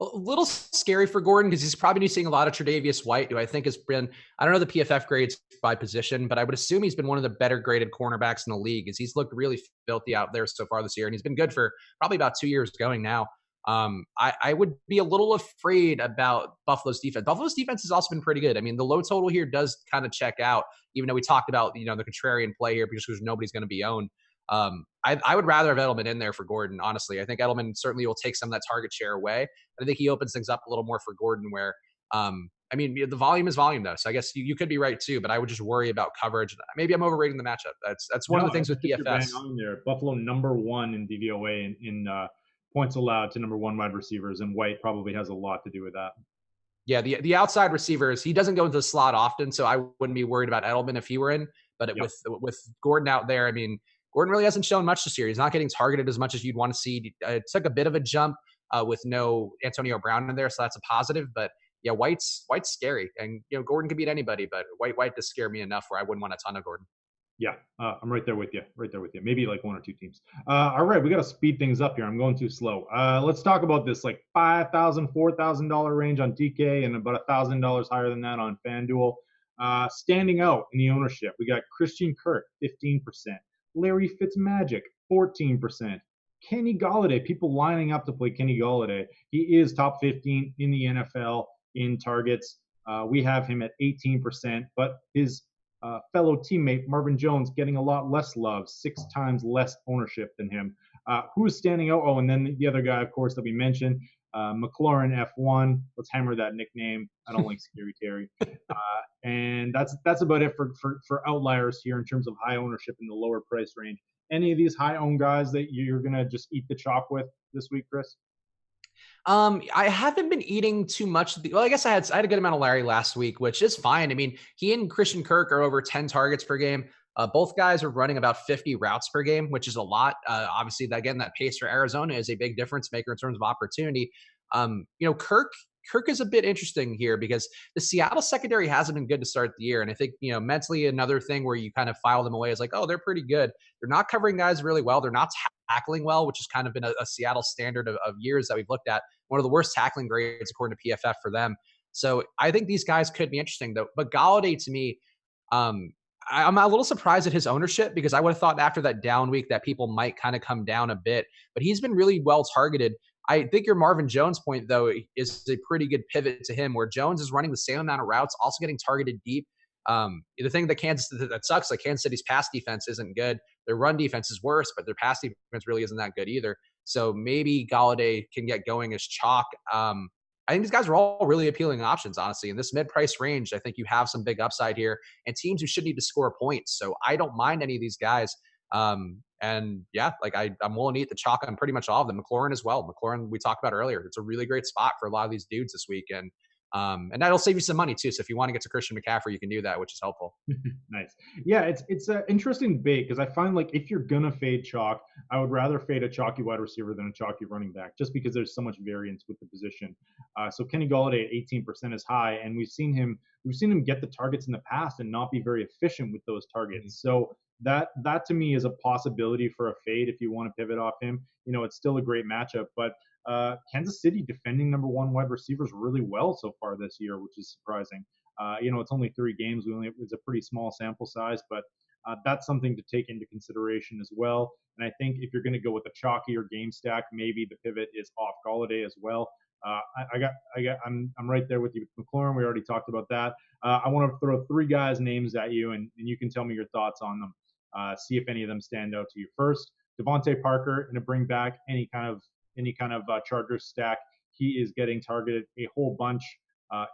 [SPEAKER 2] A little scary for Gordon because he's probably seeing a lot of Tre'Davious White, who I think has been, I don't know the PFF grades by position, but I would assume he's been one of the better graded cornerbacks in the league because he's looked really filthy out there so far this year. And he's been good for probably about 2 years going now. I would be a little afraid about Buffalo's defense. Buffalo's defense has also been pretty good. I mean, the low total here does kind of check out, even though we talked about, the contrarian play here because nobody's going to be owned. I would rather have Edelman in there for Gordon, honestly. I think Edelman certainly will take some of that target share away. And I think he opens things up a little more for Gordon where, the volume is volume, though. So I guess you could be right, too. But I would just worry about coverage. Maybe I'm overrating the matchup. That's one of the things with DFS.
[SPEAKER 1] Bang on there. Buffalo number 1 in DVOA in points allowed to number 1 wide receivers, and White probably has a lot to do with that.
[SPEAKER 2] Yeah, the outside receivers, he doesn't go into the slot often, so I wouldn't be worried about Edelman if he were in. But with Gordon out there, I mean, Gordon really hasn't shown much this year. He's not getting targeted as much as you'd want to see. It took a bit of a jump with no Antonio Brown in there, so that's a positive. But yeah, White's scary, and Gordon could beat anybody, but White does scare me enough where I wouldn't want a ton of Gordon.
[SPEAKER 1] Yeah, I'm right there with you. Maybe like 1 or 2 teams. All right, we got to speed things up here. I'm going too slow. Let's talk about this like $5,000, $4,000 range on DK and about $1,000 higher than that on Fanduel. Standing out in the ownership, we got Christian Kirk, 15%. Larry Fitzmagic, 14%. Kenny Golladay, people lining up to play Kenny Golladay. He is top 15 in the NFL in targets. We have him at 18%, but his fellow teammate Marvin Jones getting a lot less love, 6 times less ownership than him. Who's standing out? Oh, and then the other guy, of course, that we mentioned, McLaurin F1. Let's hammer that nickname. I don't like Scary Terry. And that's about it for outliers here in terms of high ownership in the lower price range. Any of these high owned guys that you're gonna just eat the chalk with this week, Chris?
[SPEAKER 2] I haven't been eating too much. Well, I guess I had a good amount of Larry last week, which is fine. I mean, he and Christian Kirk are over 10 targets per game. Both guys are running about 50 routes per game, which is a lot. Obviously, again, that pace for Arizona is a big difference maker in terms of opportunity. Kirk is a bit interesting here because the Seattle secondary hasn't been good to start the year. And I think, mentally another thing where you kind of file them away is like, oh, they're pretty good. They're not covering guys really well. They're not tackling well, which has kind of been a Seattle standard of years that we've looked at. One of the worst tackling grades according to PFF for them. So I think these guys could be interesting though. But Galladay to me, um, I'm a little surprised at his ownership because I would have thought after that down week that people might kind of come down a bit, but he's been really well targeted. I think your Marvin Jones point, though, is a pretty good pivot to him, where Jones is running the same amount of routes, also getting targeted deep. The thing that sucks, like Kansas City's pass defense isn't good. Their run defense is worse, but their pass defense really isn't that good either. So maybe Galladay can get going as chalk. I think these guys are all really appealing options, honestly. In this mid-price range, I think you have some big upside here and teams who should need to score points. So I don't mind any of these guys. And yeah, like I'm willing to eat the chalk on pretty much all of them. McLaurin as well. McLaurin, we talked about earlier. It's a really great spot for a lot of these dudes this week. And that'll save you some money too. So if you want to get to Christian McCaffrey, you can do that, which is helpful.
[SPEAKER 1] Nice. Yeah, it's an interesting debate because I find like if you're gonna fade chalk, I would rather fade a chalky wide receiver than a chalky running back, just because there's so much variance with the position. So Kenny Galladay at 18% is high, and we've seen him get the targets in the past and not be very efficient with those targets. So that to me is a possibility for a fade if you want to pivot off him. It's still a great matchup, but Kansas City defending number one wide receivers really well so far this year, which is surprising. It's only 3 games. It's a pretty small sample size, but that's something to take into consideration as well. And I think if you're going to go with a chalkier game stack, maybe the pivot is off Galladay as well. I'm right there with you with McLaurin. We already talked about that. I want to throw 3 guys' names at you, and you can tell me your thoughts on them. See if any of them stand out to you. First, Devontae Parker, and to bring back any kind of Chargers stack. He is getting targeted a whole bunch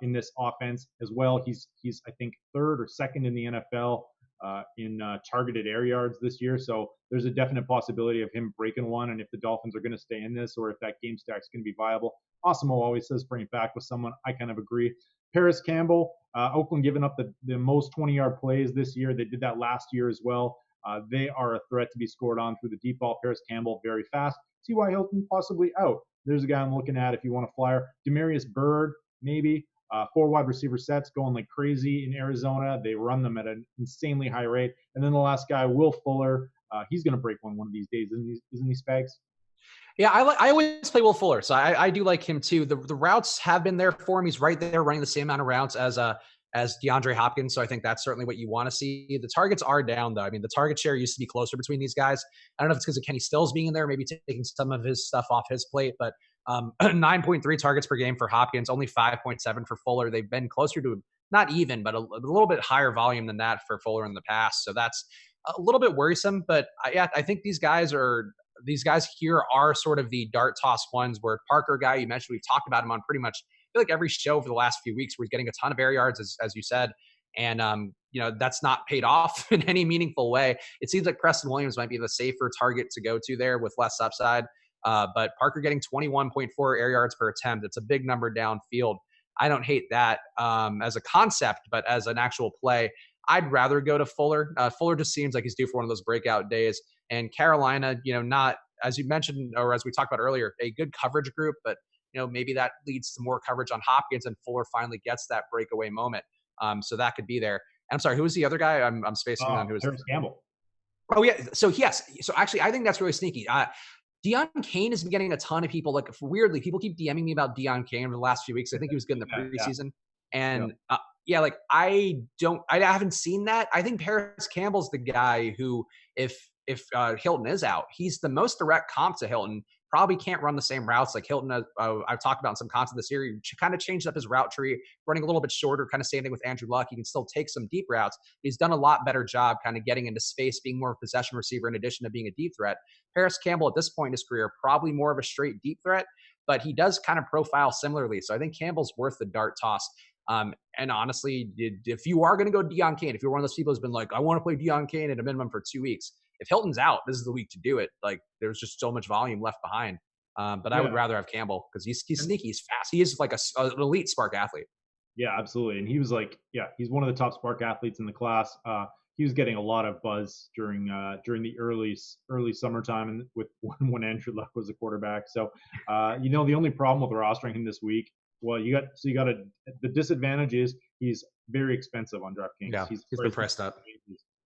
[SPEAKER 1] in this offense as well. He's I think 3rd or 2nd in the NFL in targeted air yards this year. So there's a definite possibility of him breaking one. And if the Dolphins are going to stay in this, or if that game stack is going to be viable, Awesemo always says bring it back with someone. I kind of agree. Paris Campbell, Oakland giving up the most 20-yard plays this year. They did that last year as well. They are a threat to be scored on through the deep ball. Paris Campbell very fast. T.Y. Hilton possibly out. There's a guy I'm looking at if you want a flyer. Demarius Byrd, maybe. 4 wide receiver sets going like crazy in Arizona. They run them at an insanely high rate. And then the last guy, Will Fuller. He's going to break one of these days, isn't he, Spags?
[SPEAKER 2] Yeah, I always play Will Fuller, so I do like him too. The routes have been there for him. He's right there running the same amount of routes as DeAndre Hopkins, so I think that's certainly what you want to see. The targets are down, though. I mean, the target share used to be closer between these guys. I don't know if it's because of Kenny Stills being in there, maybe taking some of his stuff off his plate, but 9.3 targets per game for Hopkins, only 5.7 for Fuller. They've been closer to not even, but a little bit higher volume than that for Fuller in the past. So that's a little bit worrisome. But yeah, I think these guys here are sort of the dart toss ones. Where Parker guy you mentioned, we've talked about him on pretty much I feel like every show for the last few weeks, where he's getting a ton of air yards, as you said. And that's not paid off in any meaningful way. It seems like Preston Williams might be the safer target to go to there with less upside. But Parker getting 21.4 air yards per attempt. It's a big number downfield. I don't hate that as a concept, but as an actual play, I'd rather go to Fuller. Fuller just seems like he's due for one of those breakout days. And Carolina, not, as you mentioned, or as we talked about earlier, a good coverage group, but maybe that leads to more coverage on Hopkins and Fuller finally gets that breakaway moment. So that could be there. And I'm sorry, who was the other guy? I'm spacing on who was
[SPEAKER 1] Paris Campbell.
[SPEAKER 2] Oh yeah. So yes. So actually, I think that's really sneaky. Deon Cain has been getting a ton of people. Like weirdly, people keep DMing me about Deon Cain over the last few weeks. I think he was good in the preseason. And like I haven't seen that. I think Paris Campbell's the guy who, if Hilton is out, he's the most direct comp to Hilton. Probably can't run the same routes like Hilton. I've talked about in some content this year. He kind of changed up his route tree, running a little bit shorter, kind of same thing with Andrew Luck. He can still take some deep routes. He's done a lot better job kind of getting into space, being more of a possession receiver in addition to being a deep threat. Paris Campbell at this point in his career, probably more of a straight deep threat, but he does kind of profile similarly. So I think Campbell's worth the dart toss. And honestly, if you are going to go Deon Cain, if you're one of those people who's been like, I want to play Deon Cain at a minimum for 2 weeks, if Hilton's out, this is the week to do it. Like there's just so much volume left behind. But I would rather have Campbell because he's sneaky, he's fast. He is like an elite spark athlete.
[SPEAKER 1] Yeah, absolutely. And he was like, he's one of the top spark athletes in the class. he was getting a lot of buzz during the early summertime and with when Andrew Luck was a quarterback. So the only problem with rostering him this week, well, you got the disadvantage is he's very expensive on DraftKings.
[SPEAKER 2] Yeah,
[SPEAKER 1] He's
[SPEAKER 2] he's been
[SPEAKER 1] priced
[SPEAKER 2] pressed up.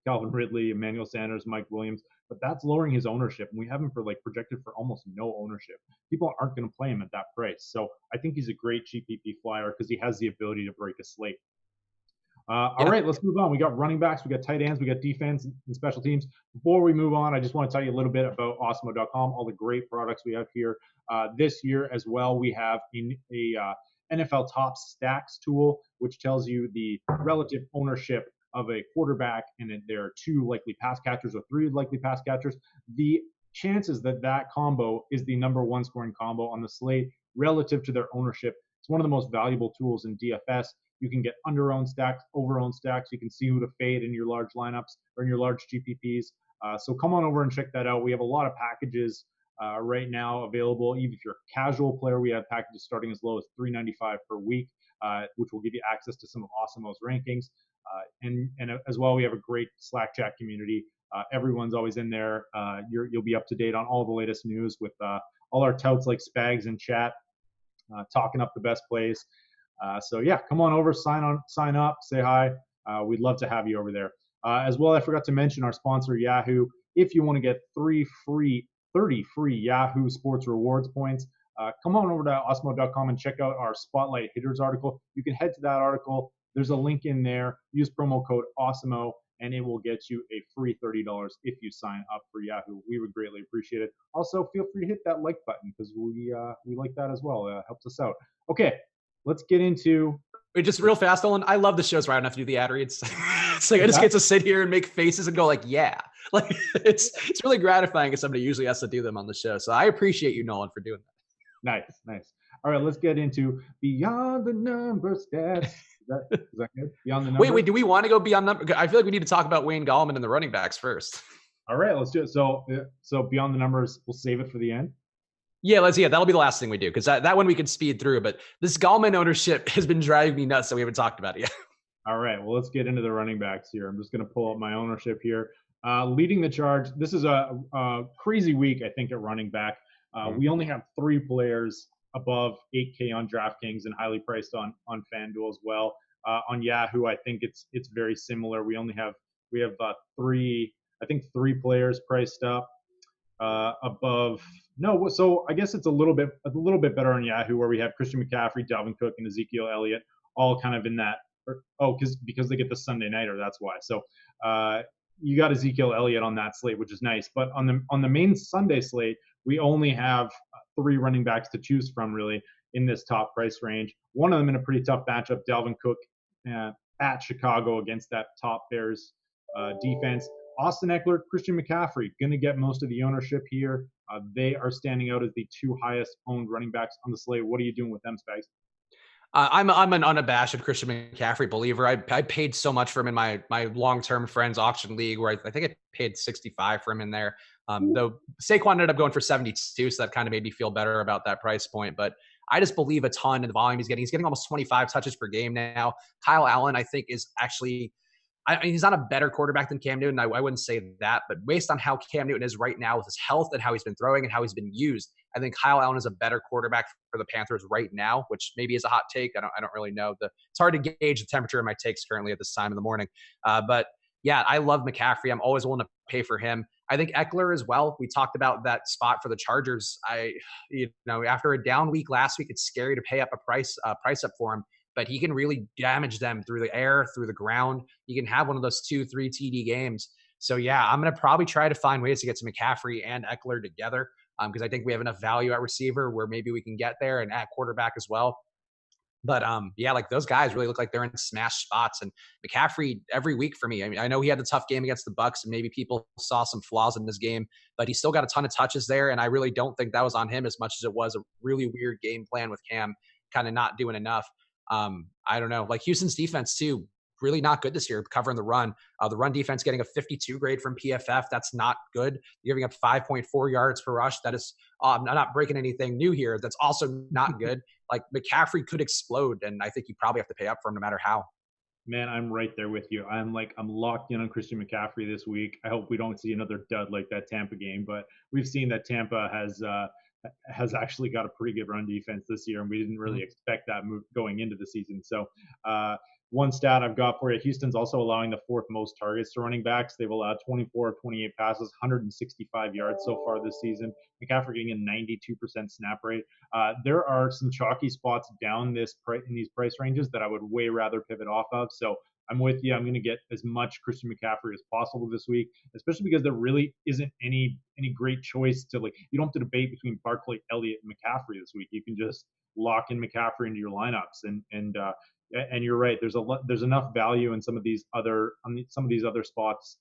[SPEAKER 1] Calvin Ridley, Emmanuel Sanders, Mike Williams, but that's lowering his ownership. And we have him for like projected for almost no ownership. People aren't going to play him at that price. So I think he's a great GPP flyer because he has the ability to break a slate. All
[SPEAKER 2] Yeah.
[SPEAKER 1] right, let's move on. We got running backs, we got tight ends, we got defense and special teams. Before we move on, I just want to tell you a little bit about Awesemo.com, all the great products we have here. This year as well, we have a NFL Top Stacks tool, which tells you the relative ownership of a quarterback, and there are 2 likely pass catchers or 3 likely pass catchers. The chances that that combo is the number 1 scoring combo on the slate relative to their ownership. It's one of the most valuable tools in DFS. You can get under-owned stacks, over-owned stacks. You can see who to fade in your large lineups or in your large GPPs. So come on over and check that out. We have a lot of packages right now available. Even if you're a casual player, we have packages starting as low as $3.95 per week, which will give you access to some of Awesemo's rankings. And as well, we have a great Slack chat community. Everyone's always in there. You'll be up to date on all the latest news with all our touts like Spags in chat, talking up the best plays. So yeah, come on over, sign up, say hi. We'd love to have you over there. As well, I forgot to mention our sponsor, Yahoo. If you want to get 30 free Yahoo Sports Rewards points, come on over to Awesemo.com and check out our Spotlight Hitters article. You can head to that article. There's a link in there. Use promo code Awesemo, and it will get you a free $30 if you sign up for Yahoo. We would greatly appreciate it. Also, feel free to hit that like button because we like that as well. It helps us out. Okay, let's get into.
[SPEAKER 2] Wait, just real fast, Olin. I love the shows where I don't have to do the ad reads. It's like I just get to sit here and make faces and go like, yeah. Like it's really gratifying as somebody usually has to do them on the show. So I appreciate you, Nolan, for doing that.
[SPEAKER 1] Nice. All right, let's get into Beyond the Number stats. Is that good? Beyond the number.
[SPEAKER 2] Wait, do we want to go beyond number? I feel like we need to talk about Wayne Gallman and the running backs first.
[SPEAKER 1] All right, let's do it. So Beyond the Numbers, we'll save it for the end.
[SPEAKER 2] Yeah, that'll be the last thing we do because that one we can speed through. But this Gallman ownership has been driving me nuts, so we haven't talked about it yet.
[SPEAKER 1] All right, well, let's get into the running backs here. I'm just going to pull up my ownership here. Leading the charge, this is a crazy week, I think, at running back. We only have 3 players above 8K on DraftKings and highly priced on Fanduel as well. On Yahoo, I think it's very similar. We have 3 players priced up above. No, so I guess it's a little bit better on Yahoo where we have Christian McCaffrey, Dalvin Cook, and Ezekiel Elliott all kind of in that. Because they get the Sunday nighter, that's why. So you got Ezekiel Elliott on that slate, which is nice. But on the main Sunday slate, we only have 3 running backs to choose from really in this top price range. One of them in a pretty tough matchup, Dalvin Cook at Chicago against that top Bears defense. Austin Eckler, Christian McCaffrey, going to get most of the ownership here. They are standing out as the 2 highest owned running backs on the slate. What are you doing with them, Spags?
[SPEAKER 2] I'm an unabashed Christian McCaffrey believer. I paid so much for him in my long-term friends auction league where I think I paid 65 for him in there. Though Saquon ended up going for 72, so that kind of made me feel better about that price point. But I just believe a ton in the volume he's getting. He's getting almost 25 touches per game now. Kyle Allen, I think, is actually he's not a better quarterback than Cam Newton. I wouldn't say that, but based on how Cam Newton is right now with his health and how he's been throwing and how he's been used, I think Kyle Allen is a better quarterback for the Panthers right now, which maybe is a hot take. I don't really know. It's hard to gauge the temperature of my takes currently at this time in the morning. But yeah, I love McCaffrey. I'm always willing to pay for him. I think Eckler as well. We talked about that spot for the Chargers. After a down week last week, it's scary to pay up a price up for him. But he can really damage them through the air, through the ground. He can have one of those 2-3 TD games. So yeah, I'm going to probably try to find ways to get some McCaffrey and Eckler together because I think we have enough value at receiver where maybe we can get there and at quarterback as well. But yeah, like those guys really look like they're in smash spots. And McCaffrey every week for me. I mean, I know he had the tough game against the Bucs, and maybe people saw some flaws in this game, but he still got a ton of touches there. And I really don't think that was on him as much as it was a really weird game plan with Cam kind of not doing enough. I don't know. Like Houston's defense too, really not good this year covering the run. The run defense getting a 52 grade from PFF. That's not good. You're giving up 5.4 yards per rush. That is, I'm not breaking anything new here. That's also not good. Like McCaffrey could explode, and I think you probably have to pay up for him no matter how.
[SPEAKER 1] Man, I'm right there with you. I'm locked in on Christian McCaffrey this week. I hope we don't see another dud like that Tampa game, but we've seen that Tampa has actually got a pretty good run defense this year, and we didn't really
[SPEAKER 2] Mhm.
[SPEAKER 1] expect that move going into the season. So, uh, one stat I've got for you: Houston's also allowing the fourth most targets to running backs. They've allowed 24 of 28 passes, 165 yards so far this season. McCaffrey getting a 92% snap rate. There are some chalky spots down in these price ranges that I would way rather pivot off of. So I'm with you. I'm going to get as much Christian McCaffrey as possible this week, especially because there really isn't any great choice to like. You don't have to debate between Barkley, Elliott, and McCaffrey this week. You can just lock in McCaffrey into your lineups, and you're right. There's enough value in some of these other spots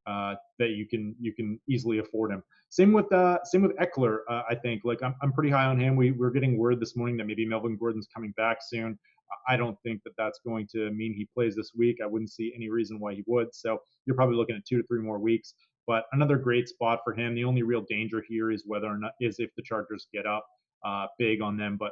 [SPEAKER 1] that you can easily afford him. Same with Eckler. I think like I'm pretty high on him. We're getting word this morning that maybe Melvin Gordon's coming back soon. I don't think that that's going to mean he plays this week. I wouldn't see any reason why he would. So you're probably looking at 2 to 3 more weeks. But another great spot for him. The only real danger here is whether or not is if the Chargers get up big on them. But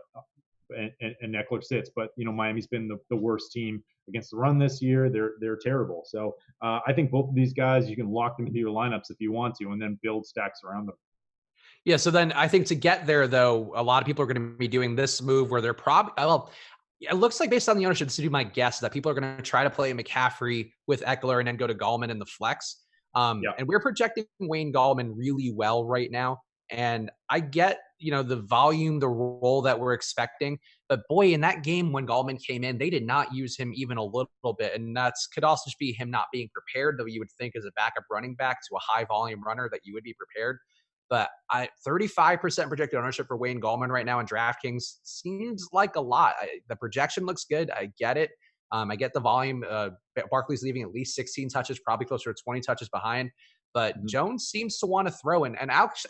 [SPEAKER 1] and Eckler sits. But Miami's been the worst team against the run this year. They're terrible. So I think both of these guys you can lock them into your lineups if you want to, and then build stacks around them.
[SPEAKER 2] Yeah. So then I think to get there, though, a lot of people are going to be doing this move where they're probably, well, it looks like based on the ownership, this would be my guess that people are going to try to play McCaffrey with Eckler and then go to Gallman in the flex.
[SPEAKER 1] Yeah.
[SPEAKER 2] And we're projecting Wayne Gallman really well right now. And I get, the volume, the role that we're expecting. But boy, in that game when Gallman came in, they did not use him even a little bit. And that's could also just be him not being prepared, though you would think as a backup running back to a high volume runner that you would be prepared. But 35% projected ownership for Wayne Gallman right now in DraftKings seems like a lot. The projection looks good. I get it. I get the volume. Barkley's leaving at least 16 touches, probably closer to 20 touches behind. But
[SPEAKER 1] Mhm.
[SPEAKER 2] Jones seems to want to throw in. And Alex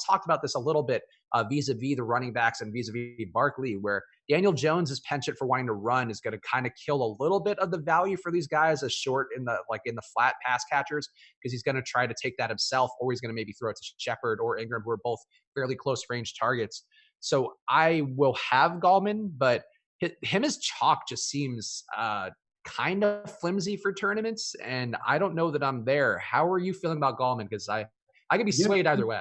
[SPEAKER 2] talked about this a little bit vis-a-vis the running backs and vis-a-vis Barkley, where Daniel Jones's penchant for wanting to run is going to kind of kill a little bit of the value for these guys as short in the flat pass catchers, because he's going to try to take that himself, or he's going to maybe throw it to Shepard or Ingram, who are both fairly close range targets. So I will have Gallman, but him as chalk just seems kind of flimsy for tournaments, and I don't know that I'm there. How are you feeling about Gallman? Because I could be
[SPEAKER 1] Yeah,
[SPEAKER 2] swayed either way.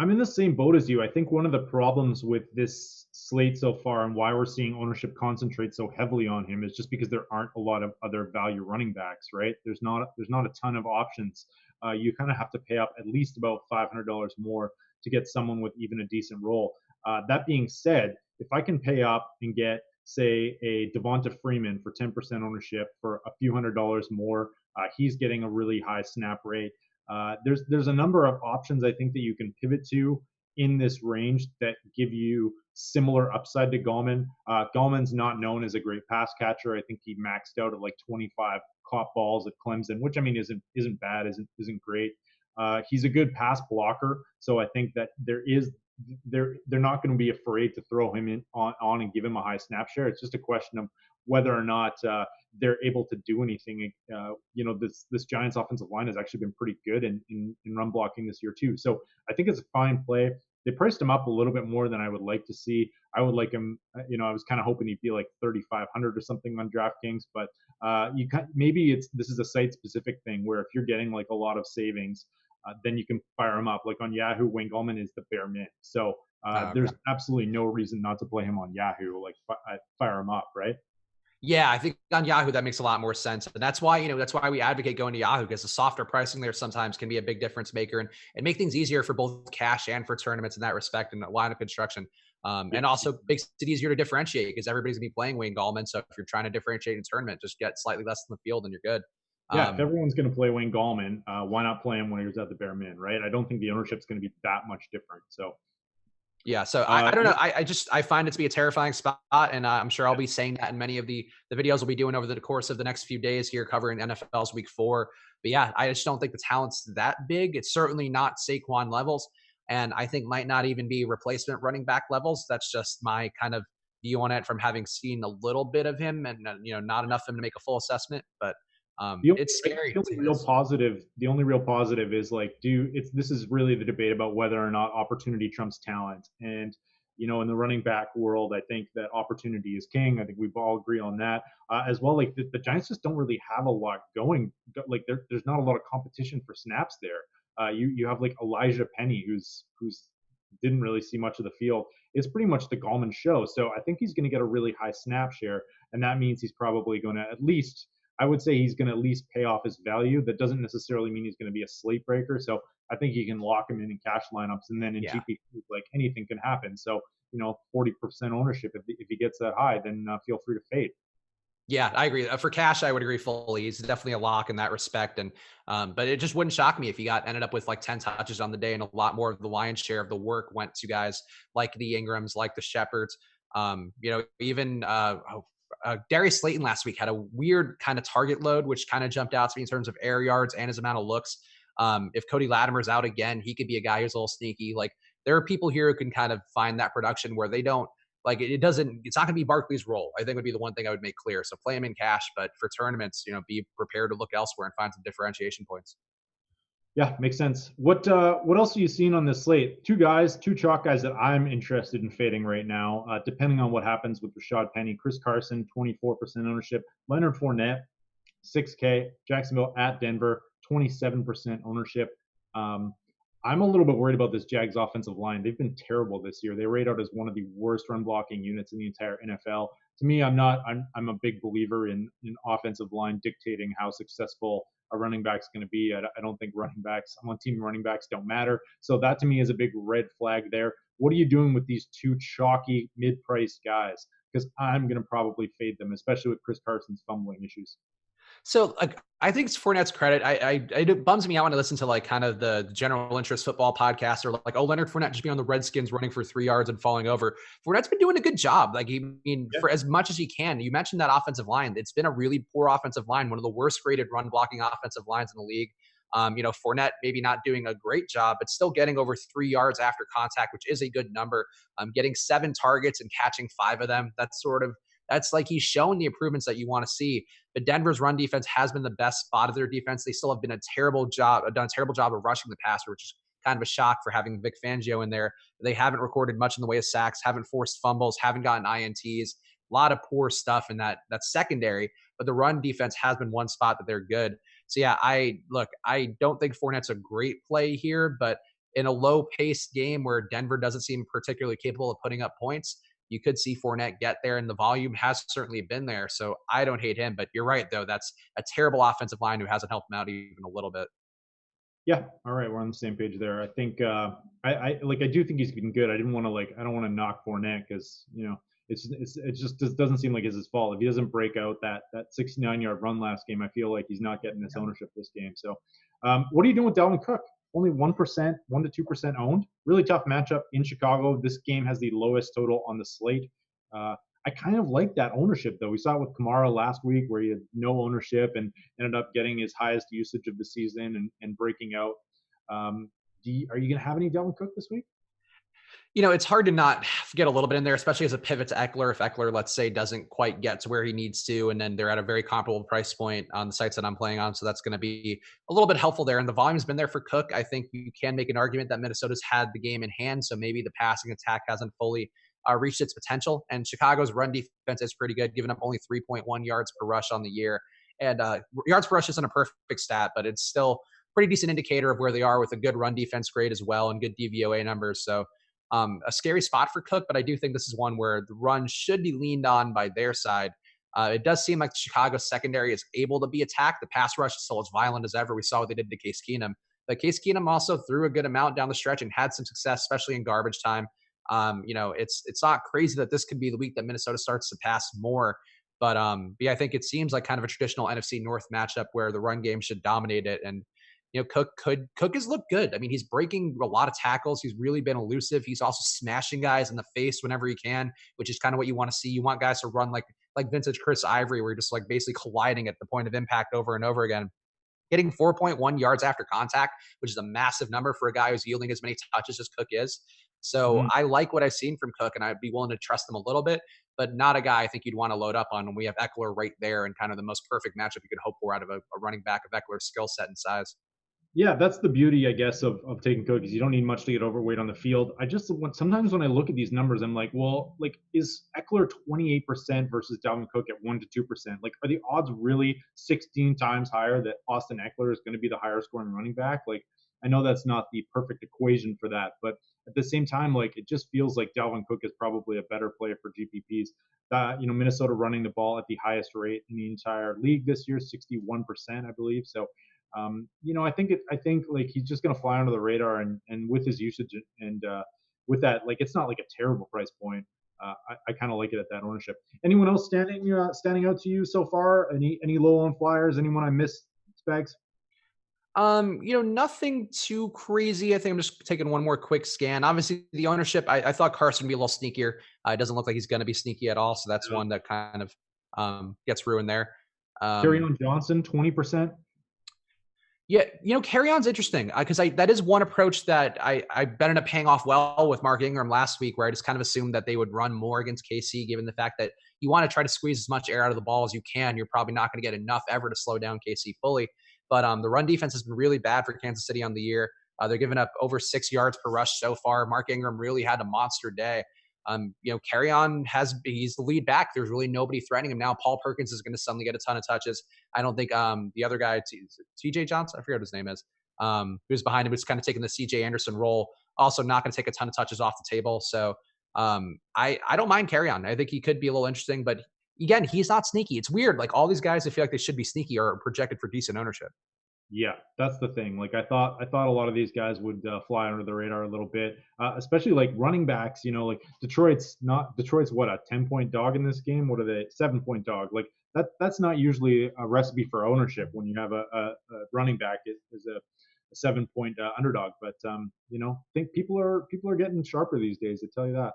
[SPEAKER 1] I'm in the same boat as you. I think one of the problems with this slate so far and why we're seeing ownership concentrate so heavily on him is just because there aren't a lot of other value running backs, right? There's not a ton of options. You kind of have to pay up at least about $500 more to get someone with even a decent role. That being said, if I can pay up and get say a Devonta Freeman for 10% ownership for a few $100s more, he's getting a really high snap rate. There's a number of options I think that you can pivot to in this range that give you similar upside to Gallman. Gallman's not known as a great pass catcher. I think he maxed out at like 25 caught balls at Clemson, which I mean isn't bad, isn't great. He's a good pass blocker, so I think that they're not going to be afraid to throw him in on and give him a high snap share. It's just a question of whether or not they're able to do anything. This Giants offensive line has actually been pretty good in run blocking this year too. So I think it's a fine play. They priced him up a little bit more than I would like to see. I would like him. I was kind of hoping he'd be like 3,500 or something on DraftKings, but maybe this is a site specific thing where if you're getting like a lot of savings, then you can fire him up. Like on Yahoo, Wayne Gallman is the bare mint. So
[SPEAKER 2] Okay.
[SPEAKER 1] there's absolutely no reason not to play him on Yahoo. Like fire him up, right?
[SPEAKER 2] Yeah, I think on Yahoo that makes a lot more sense, and that's why we advocate going to Yahoo, because the softer pricing there sometimes can be a big difference maker and make things easier for both cash and for tournaments in that respect and line of construction.
[SPEAKER 1] Yeah.
[SPEAKER 2] And also makes it easier to differentiate because everybody's gonna be playing Wayne Gallman. So if you're trying to differentiate in a tournament, just get slightly less in the field and you're good.
[SPEAKER 1] Yeah, if
[SPEAKER 2] Um,
[SPEAKER 1] everyone's going to play Wayne Gallman, why not play him when he was at the bare min, right? I don't think the ownership's going to be that much different. So,
[SPEAKER 2] Yeah, so I
[SPEAKER 1] uh,
[SPEAKER 2] don't know. I find it to be a terrifying spot, and I'm sure I'll be saying that in many of the videos we'll be doing over the course of the next few days here, covering NFL's Week 4. But yeah, I just don't think the talent's that big. It's certainly not Saquon levels, and I think might not even be replacement running back levels. That's just my kind of view on it from having seen a little bit of him, and not enough of him to make a full assessment. But
[SPEAKER 1] the only,
[SPEAKER 2] it's
[SPEAKER 1] I guess
[SPEAKER 2] scary
[SPEAKER 1] the
[SPEAKER 2] to
[SPEAKER 1] only
[SPEAKER 2] say
[SPEAKER 1] real
[SPEAKER 2] this.
[SPEAKER 1] positive, the only real positive is like, this is really the debate about whether or not opportunity trumps talent. And In the running back world, I think that opportunity is king. I think we all agree on that. As well, like the Giants just don't really have a lot going. Like there's not a lot of competition for snaps there. You have like Elijah Penny, who's didn't really see much of the field. It's pretty much the Gallman show. So I think he's going to get a really high snap share, and that means he's probably going to at least. I would say he's going to at least pay off his value. That doesn't necessarily mean he's going to be a slate breaker. So I think you can lock him in cash lineups, and then in
[SPEAKER 2] Yeah.
[SPEAKER 1] GP, like anything can happen. So 40% ownership. If he gets that high, then feel free to fade.
[SPEAKER 2] Yeah, I agree. For cash, I would agree fully. He's definitely a lock in that respect. And but it just wouldn't shock me if he ended up with like 10 touches on the day, and a lot more of the lion's share of the work went to guys like the Ingrams, like the Shepherds. Even Darius Slayton last week had a weird kind of target load, which kind of jumped out to me in terms of air yards and his amount of looks. If Cody Latimer's out again, he could be a guy who's a little sneaky. Like there are people here who can kind of find that production where they don't like it's not going to be Barkley's role. I think would be the one thing I would make clear. So play him in cash, but for tournaments, be prepared to look elsewhere and find some differentiation points.
[SPEAKER 1] Yeah, makes sense. What else are you seeing on this slate? Two chalk guys that I'm interested in fading right now. Depending on what happens with Rashad Penny, Chris Carson, 24% ownership, Leonard Fournette, 6K, Jacksonville at Denver, 27% ownership. I'm a little bit worried about this Jags offensive line. They've been terrible this year. They rate out as one of the worst run blocking units in the entire NFL. To me, I'm not. I'm a big believer in offensive line dictating how successful a running back's going to be. I don't think running backs. I'm on team running backs don't matter. So that to me is a big red flag there. What are you doing with these two chalky mid-priced guys? Because I'm going to probably fade them, especially with Chris Carson's fumbling issues.
[SPEAKER 2] So I think it's Fournette's credit. It bums me out when I listen to like kind of the general interest football podcast or like, oh, Leonard Fournette just be on the Redskins running for 3 yards and falling over. Fournette's been doing a good job. Like, for as much as he can. You mentioned that offensive line. It's been a really poor offensive line, one of the worst rated run blocking offensive lines in the league. Fournette maybe not doing a great job, but still getting over 3 yards after contact, which is a good number. Getting 7 targets and catching 5 of them. That's like he's shown the improvements that you want to see. But Denver's run defense has been the best spot of their defense. They still have done a terrible job of rushing the passer, which is kind of a shock for having Vic Fangio in there. They haven't recorded much in the way of sacks, haven't forced fumbles, haven't gotten INTs. A lot of poor stuff in that secondary, but the run defense has been one spot that they're good. So yeah, I don't think Fournette's a great play here, but in a low-paced game where Denver doesn't seem particularly capable of putting up points, you could see Fournette get there, and the volume has certainly been there. So I don't hate him, but you're right, though. That's a terrible offensive line who hasn't helped him out even a little bit.
[SPEAKER 1] Yeah. All right. We're on the same page there. I think I do think he's been good. I don't want to knock Fournette because it just doesn't seem like it's his fault. If he doesn't break out that 69-yard run last game, I feel like he's not getting this ownership this game. So, what are you doing with Dalvin Cook? Only 1%, 1 to 2% owned. Really tough matchup in Chicago. This game has the lowest total on the slate. I kind of like that ownership, though. We saw it with Kamara last week where he had no ownership and ended up getting his highest usage of the season and breaking out. Are you going to have any Dalvin Cook this week?
[SPEAKER 2] It's hard to not get a little bit in there, especially as a pivot to Eckler. If Eckler, let's say, doesn't quite get to where he needs to, and then they're at a very comparable price point on the sites that I'm playing on. So that's going to be a little bit helpful there. And the volume's been there for Cook. I think you can make an argument that Minnesota's had the game in hand. So maybe the passing attack hasn't fully reached its potential. And Chicago's run defense is pretty good, giving up only 3.1 yards per rush on the year. And yards per rush isn't a perfect stat, but it's still pretty decent indicator of where they are with a good run defense grade as well and good DVOA numbers. So a scary spot for Cook, but I do think this is one where the run should be leaned on by their side. It does seem like Chicago's secondary is able to be attacked. The pass rush is still as violent as ever. We saw what they did to Case Keenum. But Case Keenum also threw a good amount down the stretch and had some success, especially in garbage time. It's not crazy that this could be the week that Minnesota starts to pass more. But I think it seems like kind of a traditional NFC North matchup where the run game should dominate it. And Cook has looked good. I mean, he's breaking a lot of tackles. He's really been elusive. He's also smashing guys in the face whenever he can, which is kind of what you want to see. You want guys to run like vintage Chris Ivory, where you're just like basically colliding at the point of impact over and over again. Getting 4.1 yards after contact, which is a massive number for a guy who's yielding as many touches as Cook is. So I like what I've seen from Cook, and I'd be willing to trust him a little bit, but not a guy I think you'd want to load up on when we have Eckler right there and kind of the most perfect matchup you could hope for out of a running back of Eckler's skill set and size.
[SPEAKER 1] Yeah, that's the beauty, I guess, of taking cookies. You don't need much to get overweight on the field. I just sometimes when I look at these numbers, I'm like, well, like is Eckler 28% versus Dalvin Cook at 1 to 2%? Like, are the odds really 16 times higher that Austin Eckler is going to be the higher scoring running back? Like, I know that's not the perfect equation for that, but at the same time, like it just feels like Dalvin Cook is probably a better play for GPPs. Minnesota running the ball at the highest rate in the entire league this year, 61%, I believe. So I think like he's just gonna fly under the radar, and with his usage and with that, like it's not like a terrible price point. I kind of like it at that ownership. Anyone else standing out to you so far? Any low on flyers? Anyone I missed, Spags?
[SPEAKER 2] Nothing too crazy. I think I'm just taking one more quick scan. Obviously, the ownership, I thought Carson would be a little sneakier. It doesn't look like he's going to be sneaky at all. So that's one that kind of gets ruined there.
[SPEAKER 1] Carry
[SPEAKER 2] Um,
[SPEAKER 1] on Johnson, 20%.
[SPEAKER 2] Yeah, carry on's interesting because that is one approach that I ended up paying off well with Mark Ingram last week, where I just kind of assumed that they would run more against KC, given the fact that you want to try to squeeze as much air out of the ball as you can. You're probably not going to get enough ever to slow down KC fully. But the run defense has been really bad for Kansas City on the year. They're giving up over 6 yards per rush so far. Mark Ingram really had a monster day. Carry on he's the lead back. There's really nobody threatening him now. Paul Perkins is going to suddenly get a ton of touches. I don't think the other guy, TJ Johnson, I forget what his name is, who's behind him, who's kind of taking the CJ Anderson role, also not going to take a ton of touches off the table. So I don't mind carry on. I think he could be a little interesting, but again, he's not sneaky. It's weird. Like all these guys, I feel like they should be sneaky or projected for decent ownership.
[SPEAKER 1] Yeah, that's the thing. Like I thought a lot of these guys would fly under the radar a little bit, especially like running backs. Like Detroit's what, a 10 point dog in this game. What are they? 7 point dog. Like that's not usually a recipe for ownership when you have a running back is a 7 point underdog. But I think people are getting sharper these days. I tell you that.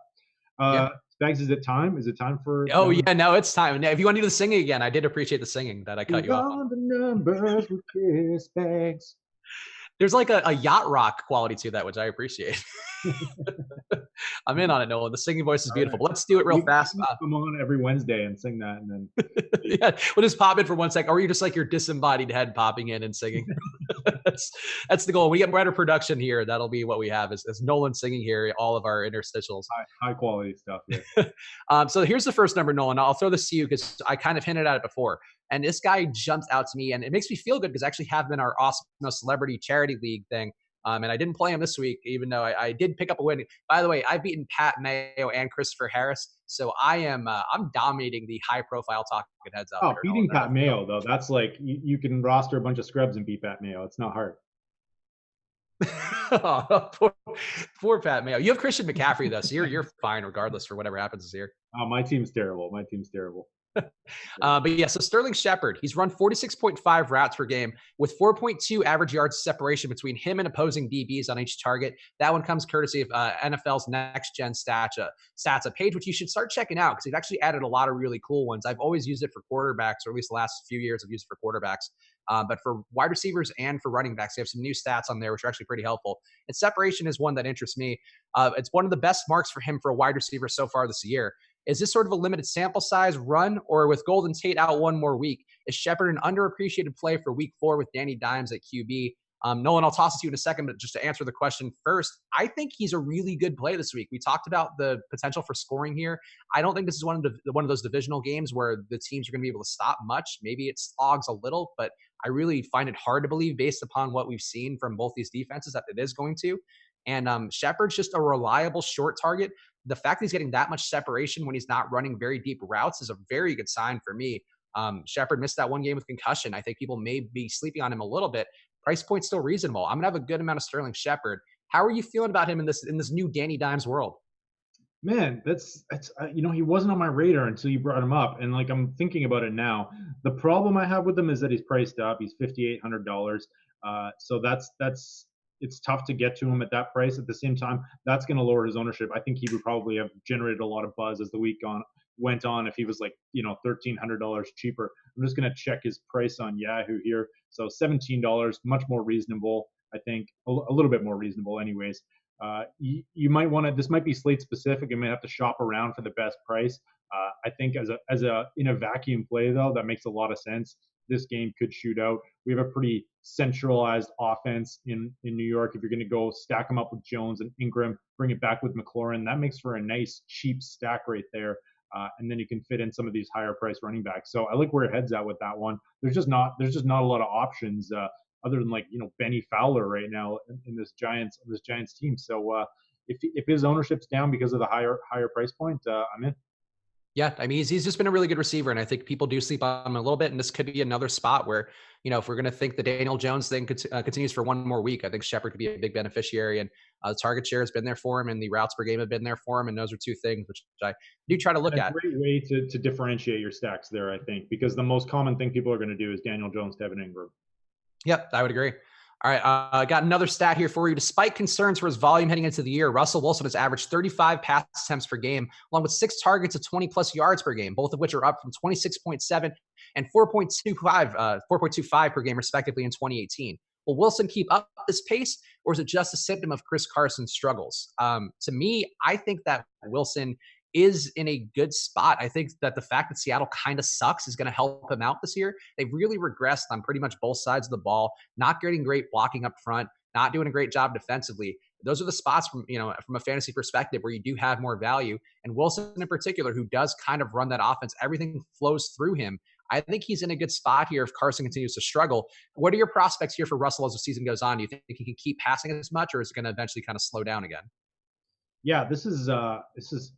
[SPEAKER 2] Yeah.
[SPEAKER 1] Spags, is it time? Is it time for?
[SPEAKER 2] Oh yeah, no, it's time. Now, if you want to do the singing again, I did appreciate the singing that I cut you off on.
[SPEAKER 1] Run the numbers with Chris Spags.
[SPEAKER 2] There's like a yacht rock quality to that, which I appreciate. I'm in on it, Nolan. The singing voice is beautiful.
[SPEAKER 1] Right.
[SPEAKER 2] But let's do it real fast.
[SPEAKER 1] Come on every Wednesday and sing that, and then
[SPEAKER 2] Yeah, we'll just pop in for 1 second. Or you just like your disembodied head popping in and singing. that's the goal. We get better production here. That'll be what we have is Nolan singing here, all of our interstitials.
[SPEAKER 1] high quality stuff. Yeah.
[SPEAKER 2] So here's the first number, Nolan. I'll throw this to you because I kind of hinted at it before. And this guy jumps out to me, and it makes me feel good because I actually have been our awesome celebrity charity league thing. And I didn't play him this week, even though I did pick up a win. By the way, I've beaten Pat Mayo and Christopher Harris, so I'm dominating the high profile talking heads out
[SPEAKER 1] Oh,
[SPEAKER 2] there.
[SPEAKER 1] beating Pat Mayo though, that's like you can roster a bunch of scrubs and beat Pat Mayo. It's not hard.
[SPEAKER 2] poor Pat Mayo. You have Christian McCaffrey though, so you're fine regardless for whatever happens this year.
[SPEAKER 1] Oh, my team's terrible. My team's terrible.
[SPEAKER 2] But yeah, so Sterling Shepard, he's run 46.5 routes per game with 4.2 average yards separation between him and opposing DBs on each target. That one comes courtesy of NFL's Next Gen Stats, a page which you should start checking out because they've actually added a lot of really cool ones. I've always used it for quarterbacks, or at least the last few years I've used it for quarterbacks. But for wide receivers and for running backs, they have some new stats on there, which are actually pretty helpful. And separation is one that interests me. It's one of the best marks for him for a wide receiver so far this year. Is this sort of a limited sample size run, or with Golden Tate out one more week, is Shepard an underappreciated play for week 4 with Danny Dimes at QB? Nolan, I'll toss it to you in a second, but just to answer the question first, I think he's a really good play this week. We talked about the potential for scoring here. I don't think this is one of those divisional games where the teams are going to be able to stop much. Maybe it slogs a little, but I really find it hard to believe based upon what we've seen from both these defenses that it is going to. And Shepard's just a reliable short target. The fact that he's getting that much separation when he's not running very deep routes is a very good sign for me. Shepard missed that one game with concussion. I think people may be sleeping on him a little bit. Price point's still reasonable. I'm gonna have a good amount of Sterling Shepard. How are you feeling about him in this new Danny Dimes world?
[SPEAKER 1] Man, that's he wasn't on my radar until you brought him up, and like I'm thinking about it now. The problem I have with him is that he's priced up. He's $5,800. So that's it's tough to get to him at that price. At the same time, that's going to lower his ownership. I think he would probably have generated a lot of buzz as the week went on if he was like $1,300 cheaper. I'm just going to check his price on Yahoo here. So $17, much more reasonable. I think a little bit more reasonable, anyways. You might want to. This might be slate specific. You might have to shop around for the best price. I think as a in a vacuum play though, that makes a lot of sense. this game could shoot out. We have a pretty centralized offense in New York. If you're going to go stack them up with Jones and Ingram, bring it back with McLaurin, that makes for a nice cheap stack right there. And then you can fit in some of these higher price running backs. So I like where your head's at with that one. There's just not a lot of options other than Benny Fowler right now in this Giants team. So if his ownership's down because of the higher price point, I'm in.
[SPEAKER 2] Yeah, I mean, he's just been a really good receiver, and I think people do sleep on him a little bit. And this could be another spot where, if we're going to think the Daniel Jones thing continues for one more week, I think Shepard could be a big beneficiary. And the target share has been there for him, and the routes per game have been there for him. And those are two things which I do try to look at.
[SPEAKER 1] A great way to differentiate your stacks there, I think, because the most common thing people are going to do is Daniel Jones, Devin Ingram.
[SPEAKER 2] Yep, I would agree. All right, I got another stat here for you. Despite concerns for his volume heading into the year, Russell Wilson has averaged 35 pass attempts per game, along with 6 targets of 20-plus yards per game, both of which are up from 26.7 and 4.25 per game, respectively, in 2018. Will Wilson keep up this pace, or is it just a symptom of Chris Carson's struggles? To me, I think that Wilson is in a good spot. I think that the fact that Seattle kind of sucks is going to help him out this year. They've really regressed on pretty much both sides of the ball, not getting great blocking up front, not doing a great job defensively. Those are the spots from a fantasy perspective where you do have more value. And Wilson in particular, who does kind of run that offense, everything flows through him. I think he's in a good spot here if Carson continues to struggle. What are your prospects here for Russell as the season goes on? Do you think he can keep passing as much, or is it going to eventually kind of slow down again?
[SPEAKER 1] Yeah, this is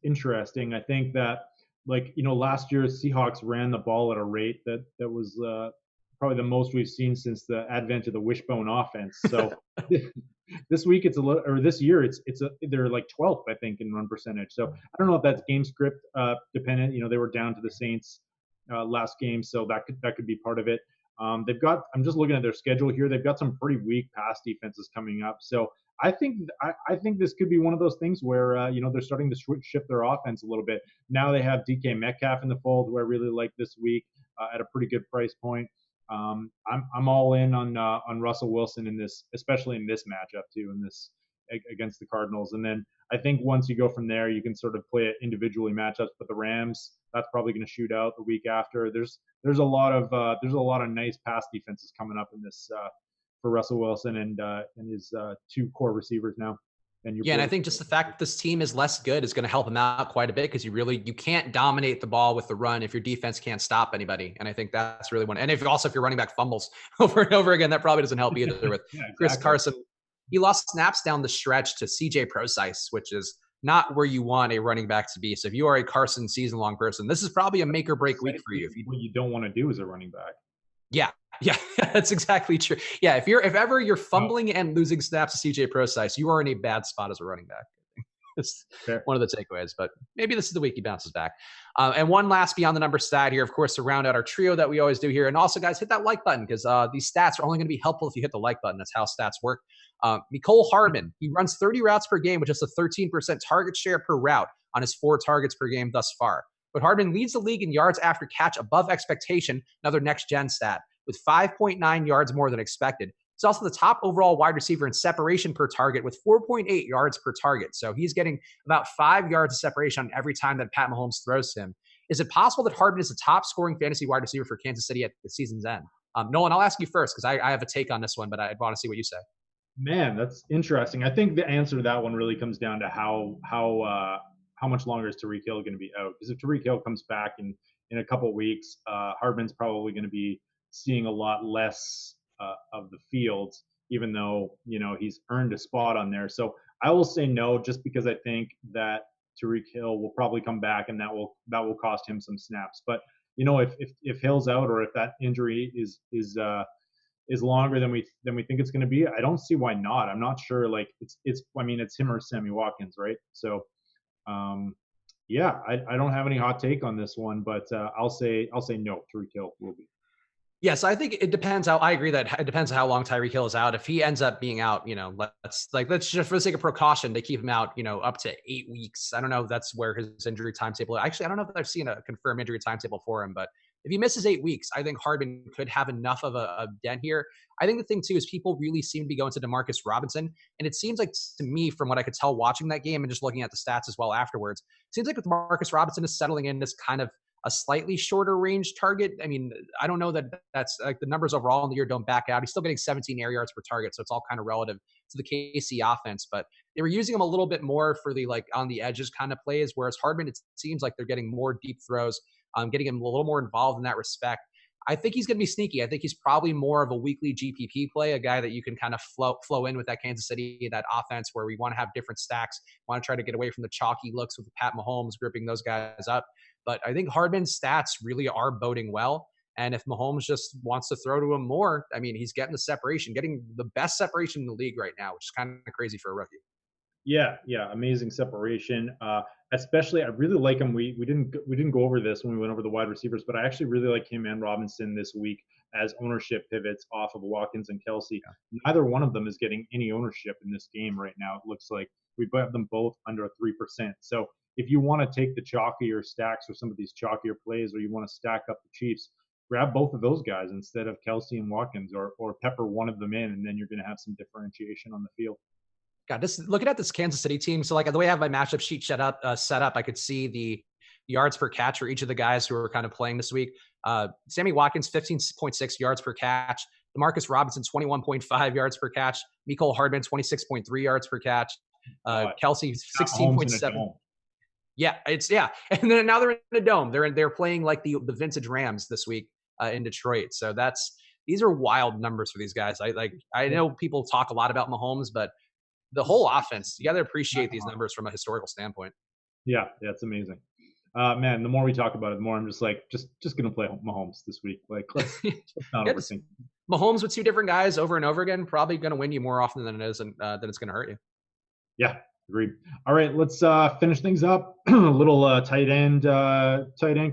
[SPEAKER 1] interesting. I think that last year Seahawks ran the ball at a rate that was probably the most we've seen since the advent of the wishbone offense. So this week it's a little, or this year they're like 12th, I think, in run percentage. So I don't know if that's game script dependent. They were down to the Saints last game, so that could be part of it. I'm just looking at their schedule here. They've got some pretty weak pass defenses coming up. So I think this could be one of those things where they're starting to shift their offense a little bit. Now they have DK Metcalf in the fold, who I really like this week at a pretty good price point. I'm all in on Russell Wilson in this, especially in this matchup too, in this against the Cardinals. And then I think once you go from there, you can sort of play it individually matchups. But the Rams, that's probably going to shoot out the week after. There's a lot of nice pass defenses coming up in this for Russell Wilson and his 2 core receivers now.
[SPEAKER 2] And I think just the fact that this team is less good is going to help him out quite a bit, because you can't dominate the ball with the run if your defense can't stop anybody. And I think that's really one. And if your running back fumbles over and over again, that probably doesn't help either with yeah, exactly. Chris Carson. He lost snaps down the stretch to CJ Procise, which is not where you want a running back to be. So if you are a Carson season-long person, this is probably a make or break week for you.
[SPEAKER 1] What you don't want to do as a running back.
[SPEAKER 2] Yeah, that's exactly true. Yeah, if ever you're fumbling and losing snaps to CJ Procise, you are in a bad spot as a running back. It's one of the takeaways, but maybe this is the week he bounces back. And one last beyond the number stat here, of course, to round out our trio that we always do here. And also, guys, hit that like button, because these stats are only going to be helpful if you hit the like button. That's how stats work. Mecole Hardman, he runs 30 routes per game with just a 13% target share per route on his 4 targets per game thus far. But Hardman leads the league in yards after catch above expectation, another next-gen stat, with 5.9 yards more than expected. He's also the top overall wide receiver in separation per target with 4.8 yards per target. So he's getting about 5 yards of separation on every time that Pat Mahomes throws to him. Is it possible that Hardman is the top scoring fantasy wide receiver for Kansas City at the season's end? Nolan, I'll ask you first, because I have a take on this one, but I'd want to see what you say.
[SPEAKER 1] Man, that's interesting. I think the answer to that one really comes down to how much longer is Tyreek Hill going to be out? Because if Tyreek Hill comes back in a couple of weeks, Hardman's probably going to be seeing a lot less of the field, even though he's earned a spot on there. So I will say no, just because I think that Tyreek Hill will probably come back, and that will cost him some snaps. But if Hill's out, or if that injury is longer than we think it's going to be, I don't see why not. I'm not sure. Like it's him or Sammy Watkins, right? So I don't have any hot take on this one, but I'll say no. Tyreek Hill will be.
[SPEAKER 2] Yeah, so I think it depends I agree that it depends on how long Tyreek Hill is out. If he ends up being out, let's just for the sake of precaution, they keep him out, up to 8 weeks. I don't know if that's where his injury timetable. Actually, I don't know if I've seen a confirmed injury timetable for him, but if he misses 8 weeks, I think Hardman could have enough of a dent here. I think the thing too is people really seem to be going to Demarcus Robinson, and it seems like to me, from what I could tell watching that game and just looking at the stats as well afterwards, it seems like with Demarcus Robinson is settling in this kind of a slightly shorter range target. I mean, I don't know that that's like the numbers overall in the year don't back out. He's still getting 17 air yards per target, so it's all kind of relative to the KC offense. But they were using him a little bit more for the like on the edges kind of plays, whereas Hardman, it seems like they're getting more deep throws, getting him a little more involved in that respect. I think he's going to be sneaky. I think he's probably more of a weekly GPP play, a guy that you can kind of flow in with that Kansas City, that offense where we want to have different stacks, want to try to get away from the chalky looks with Pat Mahomes gripping those guys up. But I think Hardman's stats really are boding well. And if Mahomes just wants to throw to him more, I mean, he's getting the separation, getting the best separation in the league right now, which is kind of crazy for a rookie.
[SPEAKER 1] Yeah, yeah, amazing separation. Especially, I really like him. We didn't go over this when we went over the wide receivers, but I actually really like him and Robinson this week as ownership pivots off of Watkins and Kelsey. Neither one of them is getting any ownership in this game right now. It looks like we have them both under 3%. So if you want to take the chalkier stacks or some of these chalkier plays, or you want to stack up the Chiefs, grab both of those guys instead of Kelsey and Watkins, or pepper one of them in, and then you're going to have some differentiation on the field.
[SPEAKER 2] God, this looking at this Kansas City team. So like the way I have my matchup sheet set up, I could see the yards per catch for each of the guys who are kind of playing this week. Sammy Watkins, 15.6 yards per catch. Demarcus Robinson, 21.5 yards per catch. Mecole Hardman, 26.3 yards per catch. Kelsey, 16.7. Yeah, and then now they're in the dome. They're playing like the vintage Rams this week in Detroit. So these are wild numbers for these guys. I know people talk a lot about Mahomes, but the whole offense, you got to appreciate these numbers from a historical standpoint.
[SPEAKER 1] Yeah, it's amazing. Man, the more we talk about it, the more I'm just like, just gonna play Mahomes this week. Like, let's not overthink.
[SPEAKER 2] Mahomes with two different guys over and over again, probably going to win you more often than it is, and than it's going to hurt you.
[SPEAKER 1] Yeah, agreed. All right, let's finish things up. A little tight end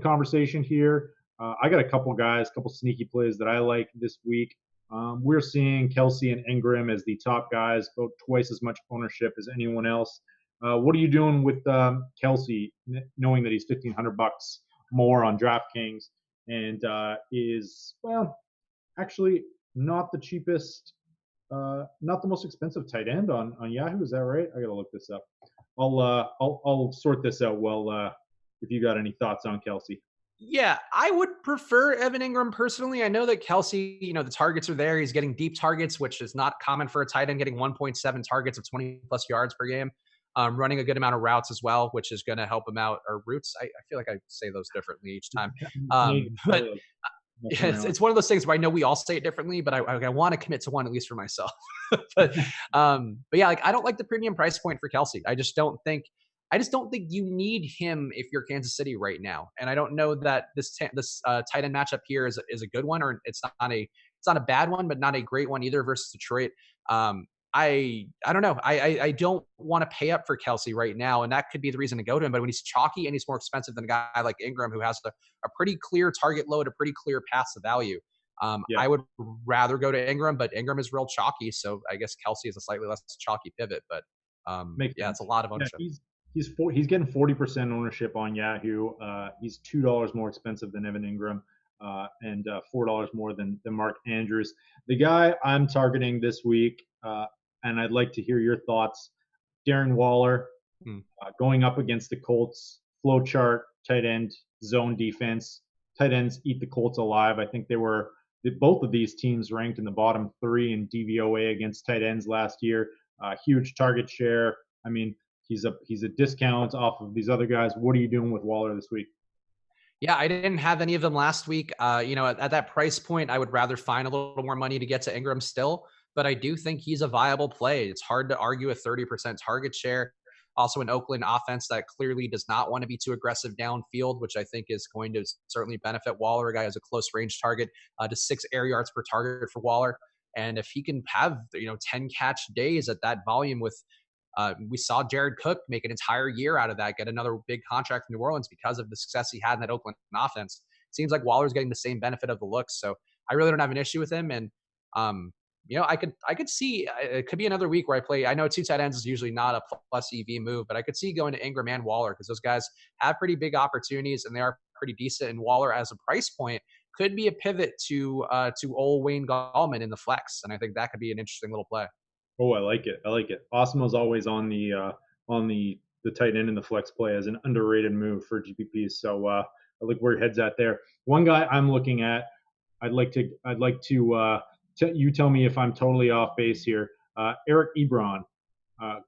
[SPEAKER 1] conversation here. I got a couple sneaky plays that I like this week. We're seeing Kelsey and Ingram as the top guys, about twice as much ownership as anyone else. What are you doing with Kelsey, knowing that he's $1,500 more on DraftKings and is actually not the cheapest, not the most expensive tight end on Yahoo? Is that right? I gotta look this up. I'll sort this out. Well, if you got any thoughts on Kelsey.
[SPEAKER 2] Yeah, I would prefer Evan Ingram personally. I know that Kelsey, the targets are there. He's getting deep targets, which is not common for a tight end, getting 1.7 targets of 20 plus yards per game. Running a good amount of routes as well, which is going to help him out. Or routes, I feel like I say those differently each time. But it's one of those things where I know we all say it differently, but I want to commit to one at least for myself. but yeah, like I don't like the premium price point for Kelsey. I just don't think you need him if you're Kansas City right now. And I don't know that this tight end matchup here is a good one, or it's not a bad one, but not a great one either versus Detroit. I don't know. I don't want to pay up for Kelsey right now, and that could be the reason to go to him. But when he's chalky and he's more expensive than a guy like Ingram, who has a pretty clear target load, a pretty clear path to value, I would rather go to Ingram. But Ingram is real chalky, so I guess Kelsey is a slightly less chalky pivot. But it's a lot of ownership.
[SPEAKER 1] He's getting 40% ownership on Yahoo. He's $2 more expensive than Evan Ingram, and $4 more than Mark Andrews. The guy I'm targeting this week, and I'd like to hear your thoughts. Darren Waller going up against the Colts. Flow chart, tight end, zone defense. Tight ends eat the Colts alive. I think both of these teams ranked in the bottom 3 in DVOA against tight ends last year. Huge target share. I mean, he's a discount off of these other guys. What are you doing with Waller this week?
[SPEAKER 2] Yeah, I didn't have any of them last week. At that price point, I would rather find a little more money to get to Ingram still. But I do think he's a viable play. It's hard to argue a 30% target share. Also, an Oakland offense that clearly does not want to be too aggressive downfield, which I think is going to certainly benefit Waller. A guy has a close range target to 6 air yards per target for Waller. And if he can have 10 catch days at that volume with we saw Jared Cook make an entire year out of that, get another big contract from New Orleans because of the success he had in that Oakland offense. Seems like Waller's getting the same benefit of the looks. So I really don't have an issue with him. And, I could see it could be another week where I play. I know 2 tight ends is usually not a plus EV move, but I could see going to Ingram and Waller because those guys have pretty big opportunities and they are pretty decent. And Waller as a price point could be a pivot to old Wayne Gallman in the flex. And I think that could be an interesting little play.
[SPEAKER 1] Oh, I like it. Osmo's always on the tight end in the flex play as an underrated move for GPPs. So I like where your head's at there. One guy I'm looking at, I'd like to you tell me if I'm totally off base here. Eric Ebron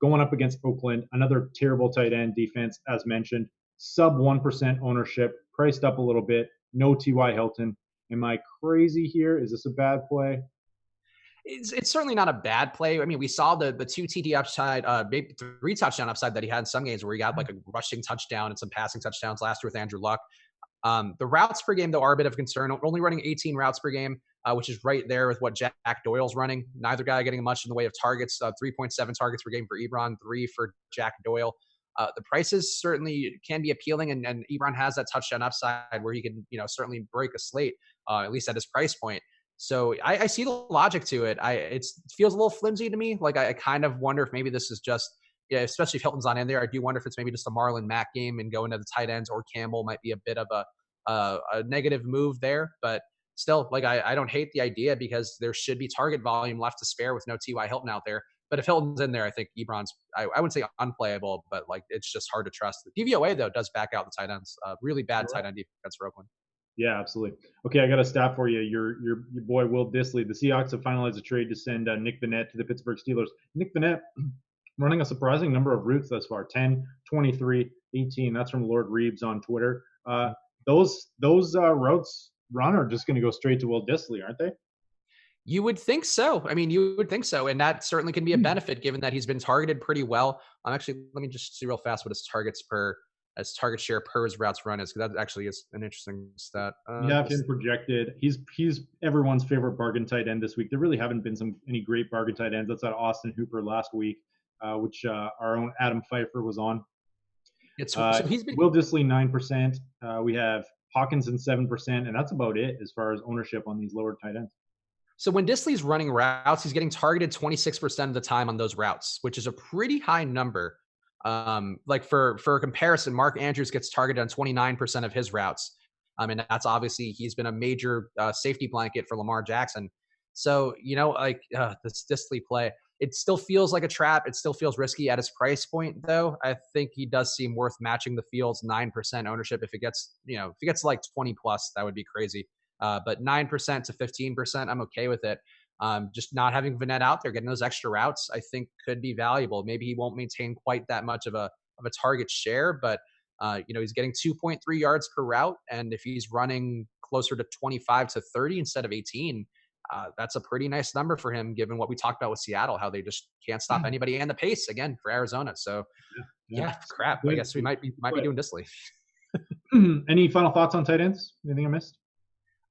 [SPEAKER 1] going up against Oakland, another terrible tight end defense, as mentioned. Sub 1% ownership, priced up a little bit. No T.Y. Hilton. Am I crazy here? Is this a bad play?
[SPEAKER 2] It's certainly not a bad play. I mean, we saw the two TD upside, maybe three touchdown upside that he had in some games where he got like a rushing touchdown and some passing touchdowns last year with Andrew Luck. The routes per game, though, are a bit of concern. Only running 18 routes per game, which is right there with what Jack Doyle's running. Neither guy getting much in the way of targets. 3.7 targets per game for Ebron, 3 for Jack Doyle. The prices certainly can be appealing, and Ebron has that touchdown upside where he can, certainly break a slate, at least at his price point. So I see the logic to it. It feels a little flimsy to me. Like I kind of wonder if maybe this is just, yeah, especially if Hilton's on in there. I do wonder if it's maybe just a Marlon Mack game and going to the tight ends, or Campbell might be a bit of a negative move there. But still, like I don't hate the idea because there should be target volume left to spare with no T.Y. Hilton out there. But if Hilton's in there, I think Ebron's, I wouldn't say unplayable, but like it's just hard to trust. The DVOA, though, does back out the tight ends. Really bad tight end defense for Oakland.
[SPEAKER 1] Yeah, absolutely. Okay, I got a stat for you. Your boy Will Dissly. The Seahawks have finalized a trade to send Nick Vannett to the Pittsburgh Steelers. Nick Vannett running a surprising number of routes thus far: 10, 23, 18. That's from Lord Reeves on Twitter. Those routes run are just going to go straight to Will Dissly, aren't they?
[SPEAKER 2] You would think so. I mean, you would think so. And that certainly can be a benefit given that he's been targeted pretty well. Actually, let me just see real fast what his target share per his routes run is, because that actually is an interesting stat.
[SPEAKER 1] You have him projected. He's everyone's favorite bargain tight end this week. There really haven't been any great bargain tight ends outside of Austin Hooper last week, which our own Adam Pfeiffer was on. So he's been Will Dissly 9%. We have Hawkinson 7%, and that's about it as far as ownership on these lower tight ends.
[SPEAKER 2] So when Dissly's running routes, he's getting targeted 26% of the time on those routes, which is a pretty high number. Like for comparison, Mark Andrews gets targeted on 29% of his routes. And that's obviously, he's been a major safety blanket for Lamar Jackson. So, this Dissly play, it still feels like a trap. It still feels risky at his price point, though. I think he does seem worth matching the field's 9% ownership. If it gets like 20 plus, that would be crazy. But 9% to 15%, I'm okay with it. Just not having Vannett out there, getting those extra routes, I think could be valuable. Maybe he won't maintain quite that much of a target share, but he's getting 2.3 yards per route, and if he's running closer to 25 to 30 instead of 18, that's a pretty nice number for him, given what we talked about with Seattle, how they just can't stop anybody, and the pace again for Arizona. So yeah, crap. I guess we might be doing Dissly.
[SPEAKER 1] Any final thoughts on tight ends? Anything I missed?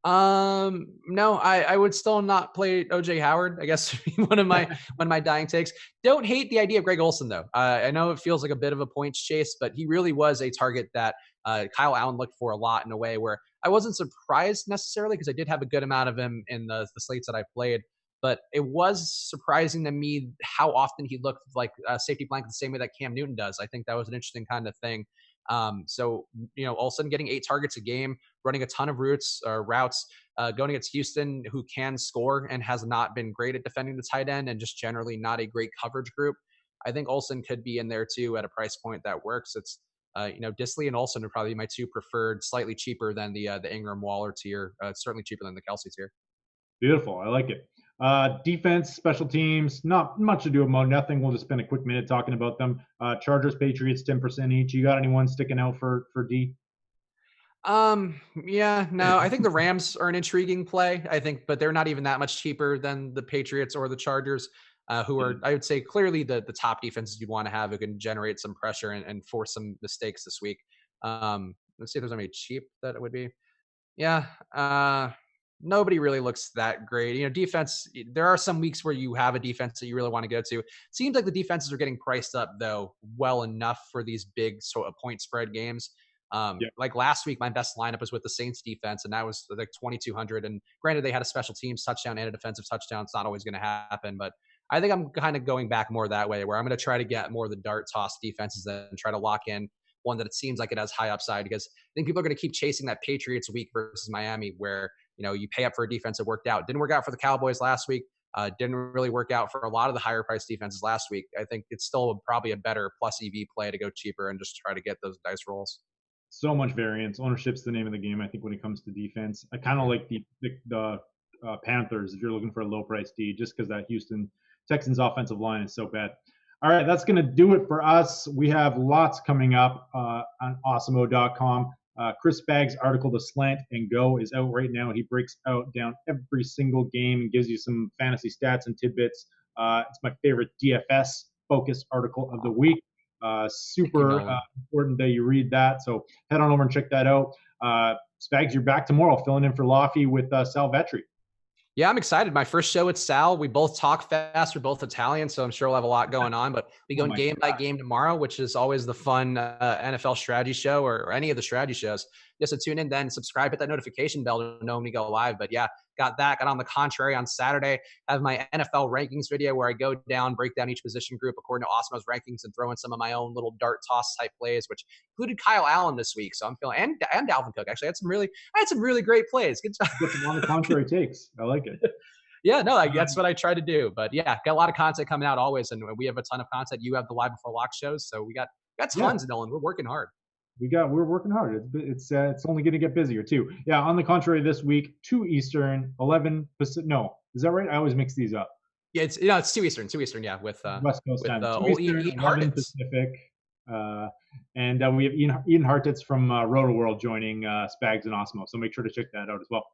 [SPEAKER 2] No, I would still not play OJ Howard. I guess one of my dying takes. Don't hate the idea of Greg Olsen, though. I know it feels like a bit of a points chase, but he really was a target that Kyle Allen looked for a lot, in a way where I wasn't surprised necessarily, because I did have a good amount of him in the slates that I played. But it was surprising to me how often he looked like a safety blanket the same way that Cam Newton does. I think that was an interesting kind of thing. So Olsen getting 8 targets a game, running a ton of routes, going against Houston, who can score and has not been great at defending the tight end, and just generally not a great coverage group. I think Olsen could be in there too at a price point that works. It's Dissly and Olsen are probably my two preferred, slightly cheaper than the Ingram Waller tier, certainly cheaper than the Kelsey tier.
[SPEAKER 1] Beautiful. I like it. Defense, special teams, not much to do about nothing. We'll just spend a quick minute talking about them. Chargers, Patriots, 10% each. You got anyone sticking out for D?
[SPEAKER 2] Yeah, no, I think the Rams are an intriguing play. I think, but they're not even that much cheaper than the Patriots or the Chargers, who are, I would say, clearly the top defenses you'd want to have, who can generate some pressure and force some mistakes this week. Let's see if there's any cheap that it would be. Yeah. Nobody really looks that great. Defense, there are some weeks where you have a defense that you really want to go to. Seems like the defenses are getting priced up, though, well enough for these big sort of point spread games. Like last week, my best lineup was with the Saints defense, and that was like 2,200. And granted, they had a special teams touchdown and a defensive touchdown. It's not always going to happen, but I think I'm kind of going back more that way, where I'm going to try to get more of the dart toss defenses and try to lock in one that it seems like it has high upside, because I think people are going to keep chasing that Patriots week versus Miami, where you pay up for a defense that worked out. Didn't work out for the Cowboys last week. Didn't really work out for a lot of the higher priced defenses last week. I think it's still probably a better plus EV play to go cheaper and just try to get those dice rolls.
[SPEAKER 1] So much variance. Ownership's the name of the game, I think, when it comes to defense. I kind of like the Panthers if you're looking for a low price D, just because that Houston Texans offensive line is so bad. All right, that's going to do it for us. We have lots coming up on awesemo.com. Chris Spagg's article, The Slant and Go, is out right now. He breaks out down every single game and gives you some fantasy stats and tidbits. It's my favorite DFS focus article of the week. Super important that you read that. So head on over and check that out. Spags, you're back tomorrow, filling in for Laffy with Sal Vetri.
[SPEAKER 2] Yeah, I'm excited. My first show with Sal. We both talk fast. We're both Italian, so I'm sure we'll have a lot going on. But we go game by game tomorrow, which is always the fun NFL strategy show or any of the strategy shows. Just to tune in, then subscribe, hit that notification bell to know when we go live. But yeah, got that. Got on the contrary on Saturday. Have my NFL rankings video where I go down, break down each position group according to Awesemo's rankings, and throw in some of my own little dart toss type plays, which included Kyle Allen this week. So I'm feeling and Dalvin Cook. Actually, I had some really great plays. Good job.
[SPEAKER 1] Get some on the contrary takes. I like it.
[SPEAKER 2] Yeah, no, that's what I try to do. But yeah, got a lot of content coming out always, and we have a ton of content. You have the live before lock shows, so we got tons, Nolan. We're working hard.
[SPEAKER 1] We're working hard. It's only going to get busier too. Yeah. On the contrary, this week 2 Eastern, 11 Pacific. No, is that right? I always mix these up.
[SPEAKER 2] Yeah, it's 2 Eastern. 2 Eastern. Yeah, with
[SPEAKER 1] West Coast
[SPEAKER 2] with
[SPEAKER 1] time. 2
[SPEAKER 2] old
[SPEAKER 1] Eastern,
[SPEAKER 2] Ian
[SPEAKER 1] 11
[SPEAKER 2] Hartitz.
[SPEAKER 1] Pacific. And we have Ian Hartitz from Roto World joining Spags and Awesemo. So make sure to check that out as well.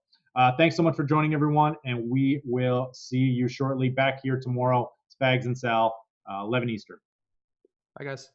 [SPEAKER 1] Thanks so much for joining, everyone, and we will see you shortly back here tomorrow. Spags and Sal, 11 Eastern.
[SPEAKER 2] Bye, guys.